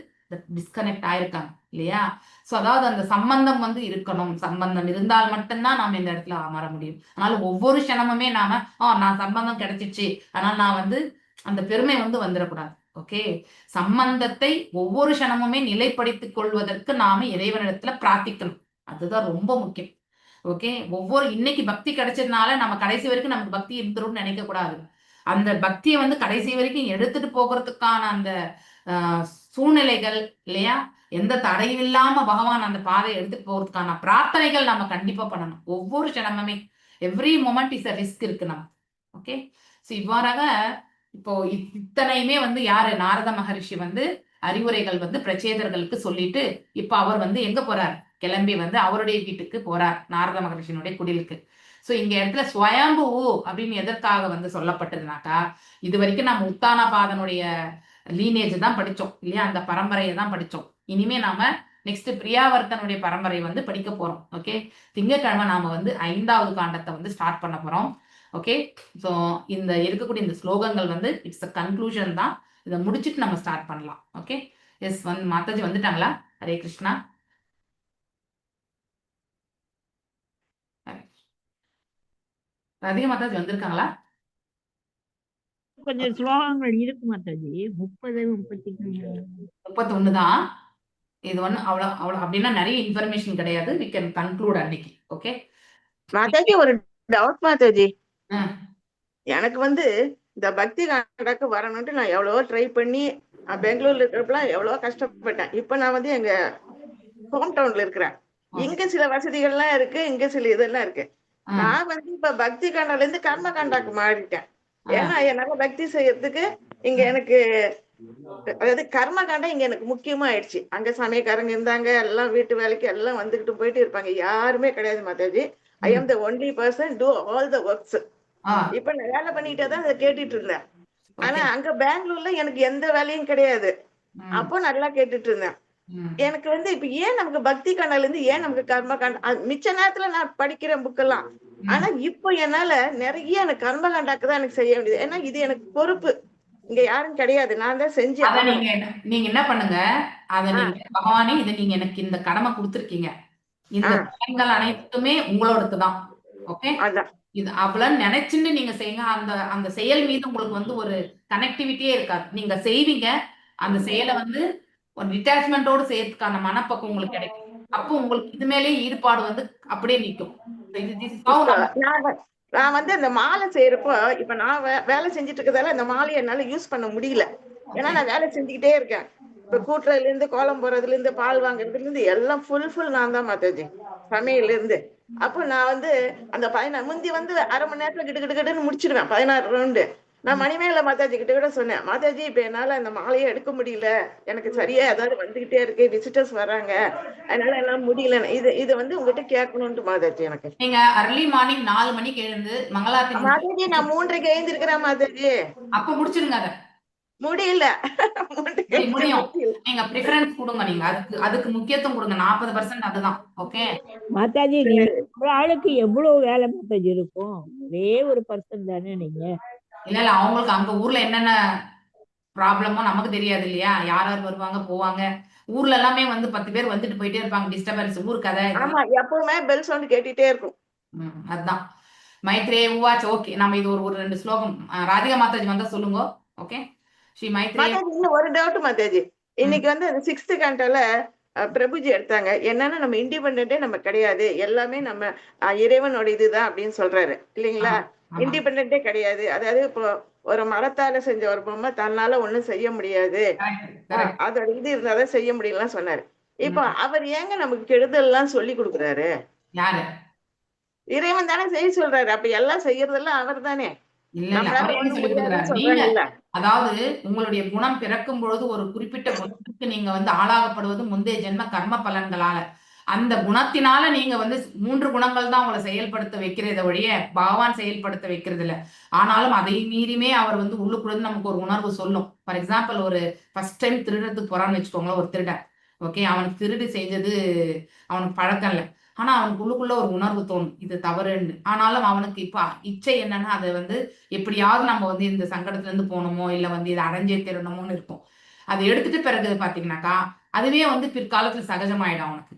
டிஸ்கனெக்ட் ஆயிருக்காங்க இல்லையா? சோ அதாவது அந்த சம்பந்தம் வந்து இருக்கணும். சம்பந்தம் இருந்தால் மட்டும்தான் நாம இந்த இடத்துல அமர முடியும். அதனால ஒவ்வொரு க்ஷணமுமே நாம நான் சம்பந்தம் கிடைச்சிச்சு அதனால நான் வந்து அந்த பெருமை வந்து வந்துடக்கூடாது. ஓகே, சம்பந்தத்தை ஒவ்வொரு க்ஷணமுமே நிலைப்படுத்திக் கொள்வதற்கு நாம இறைவனிடத்துல பிரார்த்திக்கணும். அதுதான் ரொம்ப முக்கியம். ஓகே, இன்னைக்கு பக்தி கிடைச்சதுனால நம்ம கடைசி வரைக்கும் நமக்கு பக்தி இருந்துரும்னு நினைக்க கூடாது. அந்த பக்தியை வந்து கடைசி வரைக்கும் எடுத்துட்டு போகிறதுக்கான அந்த சூழ்நிலைகள் இல்லையா? எந்த தடையும் இல்லாம பகவான் அந்த பாதையை எடுத்துட்டு போறதுக்கான பிரார்த்தனைகள் நம்ம கண்டிப்பா பண்ணணும். ஒவ்வொரு க்ஷணமுமே every moment is a risk இருக்கு நம்ம. ஓகே, சோ இவ்வாறாக இப்போ இத்தனையுமே வந்து யாரு? நாரத மகரிஷி வந்து அறிவுரைகள் வந்து பிரச்சேதர்களுக்கு சொல்லிட்டு இப்ப அவர் வந்து எங்க போறார்? கிளம்பி வந்து அவருடைய வீட்டுக்கு போறார், நாரத மகரிஷியினுடைய குடிலுக்கு. சோ இங்க இடத்துல ஸ்வயம்பு அப்படின்னு எதற்காக வந்து சொல்லப்பட்டதுனாக்கா, இது வரைக்கும் நம்ம உத்தானபாதனுடைய லீனேஜ் தான் படிச்சோம் இல்லையா? அந்த பரம்பரையை தான் படிச்சோம். இனிமே நாம நெக்ஸ்ட் பிரியாவர்த்தனுடைய பரம்பரை வந்து படிக்க போறோம். ஓகே, திங்கட்கிழமை நாம வந்து 5வது காண்டத்தை வந்து ஸ்டார்ட் பண்ண போறோம். ஓகே, சோ இந்த இருக்கக்கூடிய இந்த ஸ்லோகங்கள் வந்து இட்ஸ் அ கன்க்ளூஷன் தான். இதை முடிச்சுட்டு நம்ம ஸ்டார்ட் பண்ணலாம். ஓகே, எஸ் வந்து மாதாஜி வந்துட்டாங்களா? ஹரே கிருஷ்ணா. ராதிகா மாதாஜி வந்திருக்காங்களா? கொஞ்சம் ஸ்லோகங்கள் இருக்கு மாதாஜி. 30 31 தான். இது ஒண்ணு அவ்வளவு அப்படின்னா நிறைய இன்ஃபர்மேஷன் கிடையாது. we can conclude அன்னைக்கு. ஓகே மாதாஜி, ஒரு டவுட் மாதாஜி. ம். எனக்கு வந்து இந்த பக்தி காண்டாக்கு வரணும்ட்டு நான் எவ்வளவோ ட்ரை பண்ணி பெங்களூர்ல இருக்கிறப்பெல்லாம் எவ்வளவோ கஷ்டப்பட்டேன். இப்ப நான் வந்து எங்க ஹோம் டவுன்ல இருக்கிறேன். இங்க சில வசதிகள்லாம் இருக்கு, இங்க சில இதெல்லாம் இருக்கு. ஆ, நான் வந்து இப்ப பக்தி காண்டால இருந்து கர்ம காண்டாக்கு மாறிட்டேன். ஆ, ஏன்னா என்னால பக்தி செய்யறதுக்கு இங்க எனக்கு அதாவது கர்ம காண்டம் இங்க எனக்கு முக்கியமா ஆயிடுச்சு. அங்க சமயக்காரங்க இருந்தாங்க, எல்லாம் வீட்டு வேலைக்கு எல்லாம் வந்துகிட்டு போயிட்டு இருப்பாங்க. யாருமே கிடையாது Mataji. I'm, am the only person to all the works. ஆ, இப்ப நான் வேலை பண்ணிட்டே தான் அதை கேட்டுட்டு இருந்தேன். ஆனா ஓகே. அங்க பெங்களூர்ல எனக்கு எந்த வேலையும் கிடையாது. ம், அப்போ நல்லா கேட்டுட்டு இருந்தேன். ம், எனக்கு வந்து இப்ப ஏன் நமக்கு பக்தி காண்டால இருந்து ஏன் நமக்கு கர்ம காண்டம் மிச்ச நேரத்துல நான் படிக்கிறேன் புக்கெல்லாம். ஆனா ம். இப்போ என்னால நிறைய எனக்கு கர்ம காண்டாக்கு தான் எனக்கு செய்ய வேண்டியது. ஏன்னா இது எனக்கு பொறுப்பு. இங்க யாரும் கிடையாது. நான் தான் செஞ்சு அத ஆகணும். நீங்க என்ன பண்ணுங்க, அத ஆ, நீங்க பகவானே இத நீங்க எனக்கு இந்த கடமை குடுத்துருக்கீங்க. ஆ, இந்த பலன்கள் அனைத்துமே உங்களோடது தான். ஓகே. அதான். இது அவ்வளவு நினைச்சுன்னு நீங்க செய்யுங்க. அந்த அந்த செயல் மீது உங்களுக்கு வந்து ஒரு கனெக்டிவிட்டியே இருக்காது. நீங்க செய்வீங்க. அந்த செயலை வந்து ஒரு டிட்டாச்மெண்டோடு செய்யறதுக்கான மனப்பக்குவம் உங்களுக்கு கிடைக்கும். அப்போ உங்களுக்கு இது மேலேயே ஈடுபாடு வந்து அப்படியே நிக்கும். இது this is how இப்ப நம்ம நான் வந்து அந்த மாலை செய்யறப்போ இப்ப நான் வேலை செஞ்சுட்டு இருக்கதால அந்த மாலையை என்னால யூஸ் பண்ண முடியல. ஏன்னா ஓகே. நான் வேலை செஞ்சுக்கிட்டே இருக்கேன். இப்ப கூட்டுறதுல இருந்து கோலம் போறதுல இருந்து பால் வாங்குறதுல இருந்து எல்லாம் ஃபுல் நான் தான் மாதாஜி. சமையல்ல இருந்து. அப்போ நான் வந்து அந்த 16 முந்தி வந்து அரை மணி நேரத்துல கிட்டு கிட்டு கிட்டுன்னு முடிச்சிடுவேன் 16 ரவுண்டு. நான் ம். மணிமேகலை மாதாஜி கிட்ட கூட சொன்னேன், மாதாஜி இப்ப என்னால அந்த மாலையை எடுக்க முடியல, எனக்கு சரியா ஏதாவது வந்துகிட்டே இருக்கு, விசிட்டர்ஸ் வராங்க, அதனால எல்லாம் முடியல. இது வந்து உங்ககிட்ட கேட்கணும்ட்டு மாதாஜி எனக்கு. நீங்க அர்லி மார்னிங் 4 மணிக்கு எழுந்து மங்களாரத்தி மாதாஜி முடிச்சு நான் 3:30 எழுந்திருக்கிறேன் மாதாஜி. அப்ப முடிச்சிருங்க அத. முடியல. 3:30 எழுந்திருக்க முடியும். முடியல. நீங்க ப்ரிஃபரன்ஸ் கொடுங்க. நீங்க அதுக்கு முக்கியத்துவம் கொடுங்க. 40% அதுதான். ஓகே. மாதாஜி நீங்க ஒரு ஆளுக்கு எவ்வளவு வேலை மாதாஜி இருக்கும்? ஒரே ஒரு பர்சன் தானே நீங்க. இல்ல அவங்களுக்கு அங்க ஊர்ல என்னென்ன ப்ராப்ளமோ நமக்கு தெரியாது இல்லையா? யார் யார் வருவாங்க போவாங்க. ஊர்ல எல்லாமே வந்து 10 பேர் வந்துட்டு போயிட்டே இருப்பாங்க. டிஸ்டர்பன்ஸ் ஊர் கதை ஆமா, இதெல்லாம். எப்பவுமே பெல் சவுண்ட் கேட்டுட்டே இருக்கும். அதுதான். மைத்ரே உவாச். ஓகே. நம்ம இது ஒரு 2 ஸ்லோகம் ராதிகா மாதாஜி வந்தா சொல்லுங்க. ஓகே. ஸ்ரீ மைத்ரே. மாதாஜி இன்னும் ஒரு டவுட் மாதாஜி. ம், இன்னைக்கு வந்து அந்த 6th கண்டால பிரபுஜி எடுத்தாங்க. என்னன்னா நம்ம இண்டிபெண்டே நம்ம கிடையாது, எல்லாமே நம்ம இறைவனோட இதுதான் அப்படின்னு சொல்றாரு இல்லைங்களா? ஆமா, ஆமா. இண்டிபெண்டே கிடையாது. அதாவது இப்போ ஒரு மரத்தால செஞ்ச ஒரு பொம்மை தன்னால ஒண்ணும் செய்ய முடியாது. Correct, correct. அதோட இது இருந்தாதான் செய்ய முடியலாம் சொன்னாரு. இப்போ ம். அவர் ஏங்க நமக்கு கெடுதல் எல்லாம் சொல்லி கொடுக்குறாரு? யாரு? இறைவன் தானே செய்ய சொல்றாரு. அப்ப எல்லாம் செய்யறதெல்லாம் அவர் தானே. இல்ல நம்மளால அவர் என்ன ஒண்ணும் சொல்லி முடியாதுன்னு கொடுக்குறாரு? நீங்க சொல்றாங்கல்ல. அதாவது உங்களுடைய குணம் பிறக்கும் பொழுது ஒரு குறிப்பிட்ட குணத்துக்கு நீங்க வந்து ஆளாகப்படுவது முந்தைய ஜென்ம கர்ம பலன்களால. அந்த குணத்தினால நீங்க வந்து 3 குணங்கள் தான் உங்களை செயல்படுத்த வைக்கிறத ஒழிய பகவான் செயல்படுத்த வைக்கிறது இல்ல. ஆனாலும் அதை மீறியுமே அவர் வந்து உள்ளுக்குள்ள இருந்து நமக்கு ஒரு உணர்வு சொல்லும். ஃபார் எக்ஸாம்பிள் ஒரு ஃபர்ஸ்ட் டைம் திருடுறதுக்கு போறான்னு வச்சுக்கோங்களேன் ஒரு திருடன். ஓகே. அவனுக்கு திருடு செஞ்சது அவனுக்கு பழக்கம் இல்ல. ஆனா அவனுக்கு உள்ளுக்குள்ள ஒரு உணர்வு தோணும். இது தவறுன்னு. ஆனாலும் அவனுக்கு இப்ப இச்சை என்னன்னா அத வந்து எப்படியாவது நம்ம வந்து இந்த சங்கடத்துல இருந்து போகணுமோ, இல்ல வந்து இத அடைஞ்சே தீரணுமோன்னு இருக்கும். அத எடுத்துட்டு பிறகு பார்த்தீங்கன்னாக்கா, அதுவே வந்து பிற்காலத்துல சகஜமாயிடும் அவனுக்கு.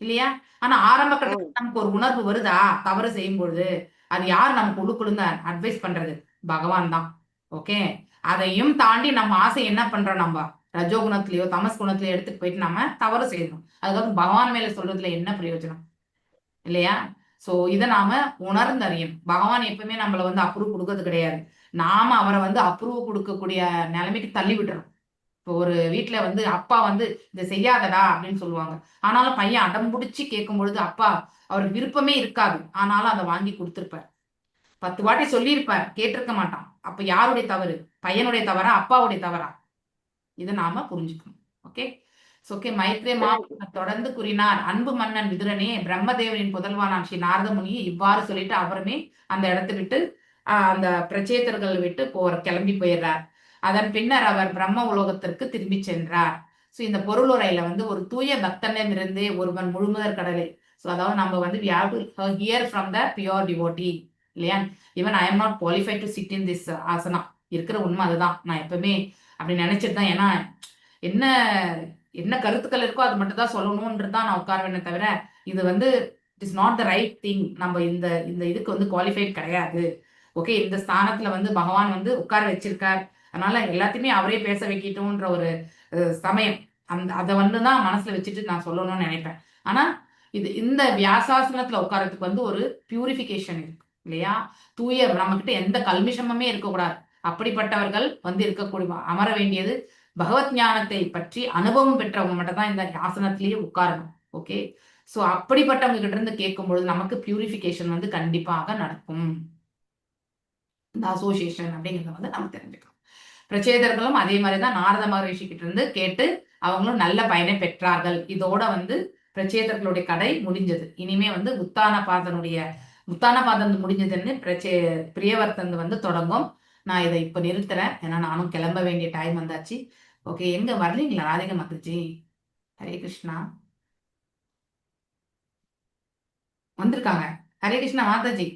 இல்லையா? ஆனா ஆரம்ப ம். கட்டத்துல நமக்கு ஒரு உணர்வு வருதா? தவறு செய்யும்பொழுது, அது யார் நமக்கு உள்ளுக்குள்ள இருந்து அட்வைஸ் பண்றது? பகவான் தான். ஓகே. அதையும் தாண்டி நம்ம ஆசை என்ன பண்றோம் நம்ப? ரஜோ குணத்திலயோ, தமஸ் குணத்திலயோ எடுத்துட்டு போயிட்டு நம்ம தவறு செய்றோம். அதுக்கப்புறம் பகவான் மேல சொல்றதுல என்ன பிரயோஜனம்? இல்லையா? சோ இத நாம உணர்ந்தறியணும். பகவான் எப்பவுமே நம்மள வந்து அப்ரூவ் குடுக்கறது கிடையாது. நாம அவர வந்து அப்ரூவ் குடுக்கக்கூடிய நிலைமைக்கு தள்ளி விட்டுறோம். இப்போ ஒரு வீட்ல வந்து அப்பா வந்து "இத செய்யாதடா" அப்படின்னு சொல்லுவாங்க. ஆனாலும் பையன் அடம் புடிச்சு கேட்கும்பொழுது, அப்பா அவருக்கு விருப்பமே இருக்காது. ஆனாலும் அத வாங்கி குடுத்திருப்பார். 10 வாட்டி சொல்லியிருப்பார். கேட்டிருக்க மாட்டான். அப்ப யாருடைய தவறு? பையனுடைய தவறா? அப்பாவுடைய தவறா? இத நாம புரிஞ்சுக்கணும். ஓகே. ஓகே. மைத்ரே மாமன்னர் தொடர்ந்து கூறினார், அன்பு மன்னன் விதுரனே, பிரம்மதேவனின் புதல்வனாம் ஸ்ரீ நாரத முனி இவ்வாறு சொல்லிட்டு அவருமே அந்த இடத்தை விட்டு அந்த பிரச்சேதர்கள் விட்டு கிளம்பி போயிடுறார். அதன் பின்னர் அவர் பிரம்ம உலோகத்திற்கு திரும்பி சென்றார். சோ இந்த பொருளுரையில வந்து ஒரு தூய பக்தனிடமிருந்தே ஒருவன் முழுமுதற் கடலை. சோ அதாவது நம்ம வந்து we have to hear from the pure devotee. இல்லையா? Even I am not qualified to sit in this asana. இருக்கிற உண்மை அதுதான். நான் எப்பவுமே அப்படி நினைச்சிட்டு தான். ஏன்னா என்ன என்ன கருத்துக்கள் இருக்கோ அது மட்டும் தான் சொல்லணும்ன்றது தான் நான் உட்காருவேனே தவிர, இது வந்து it is not the right thing. நம்ம இந்த இந்த இதுக்கு வந்து குவாலிஃபைட் கிடையாது. ஓகே. இந்த ஸ்தானத்துல வந்து பகவான் வந்து உட்கார வச்சிருக்கார். அதனால எல்லாத்தையுமே அவரே பேச வைக்கட்டும்ன்ற ஒரு சமயம். அத வந்து தான் மனசுல வச்சுட்டு நான் சொல்லணும்னு நினைப்பேன். ஆனா இந்த வியாசாசனத்துல உட்கார்றதுக்கு வந்து ஒரு பியூரிஃபிகேஷன் இருக்கு. இல்லையா? தூய நம்மகிட்ட எந்த கல்மிஷமுமே இருக்கக்கூடாது. அப்படிப்பட்டவர்கள் வந்து இருக்கக்கூடிய அமர வேண்டியது பகவத் ஞானத்தை பற்றி அனுபவம் பெற்றவங்க மட்டும் தான் இந்த ஆசனத்திலேயே உட்காரணும். ஓகே. ஸோ அப்படிப்பட்டவங்க கிட்ட இருந்து கேட்கும்பொழுது நமக்கு பியூரிஃபிகேஷன் வந்து கண்டிப்பாக நடக்கும். இந்த அசோசியேஷன் அப்படிங்கிறத வந்து நம்ம தெரிஞ்சுக்கலாம். பிரச்சேதர்களும் அதே மாதிரி தான் நாரத மகரிஷி கிட்ட இருந்து கேட்டு அவங்களும் நல்ல பயனை பெற்றார்கள். இதோட வந்து பிரச்சேதர்களுடைய கதை முடிஞ்சது. இனிமே வந்து உத்தானபாதன் முடிஞ்சதுன்னு பிரியவர்த்தன் வந்து தொடங்கும். நான் இதை இப்ப நிறுத்துறேன். ஏன்னா நானும் கிளம்ப வேண்டிய டைம் வந்தாச்சு. ஓகே, எங்க வரலீங்களா ராதிகா மாதாஜி? ஹரே கிருஷ்ணா வந்திருக்காங்க. ஹரே கிருஷ்ணா மாதாஜி.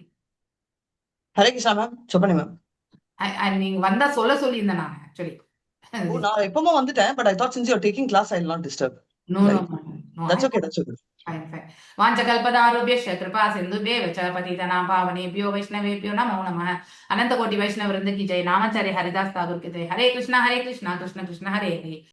ஹரே கிருஷ்ணா மேம். சுப்பனி மேம். நீங்க வந்தா சொல்ல சொல்லியிருந்தேன் நான் ஆக்சுவலி. நான் எப்பவுமே வந்துட்டேன். But I thought since you are taking class I will not disturb. No. That's okay. That's okay. Fine. वाञ्छकल्पतारुभ्यश्च कृपा सिन्धुभ्येव च पतितानां पावनेभ्यो वैष्णवेभ्यो नमो नमः। अनंत कोटि वैष्णव वृंद की जय। नामाचार्य हरिदास ठाकुर की जय। हरे कृष्णा कृष्ण कृष्ण हरे हरे।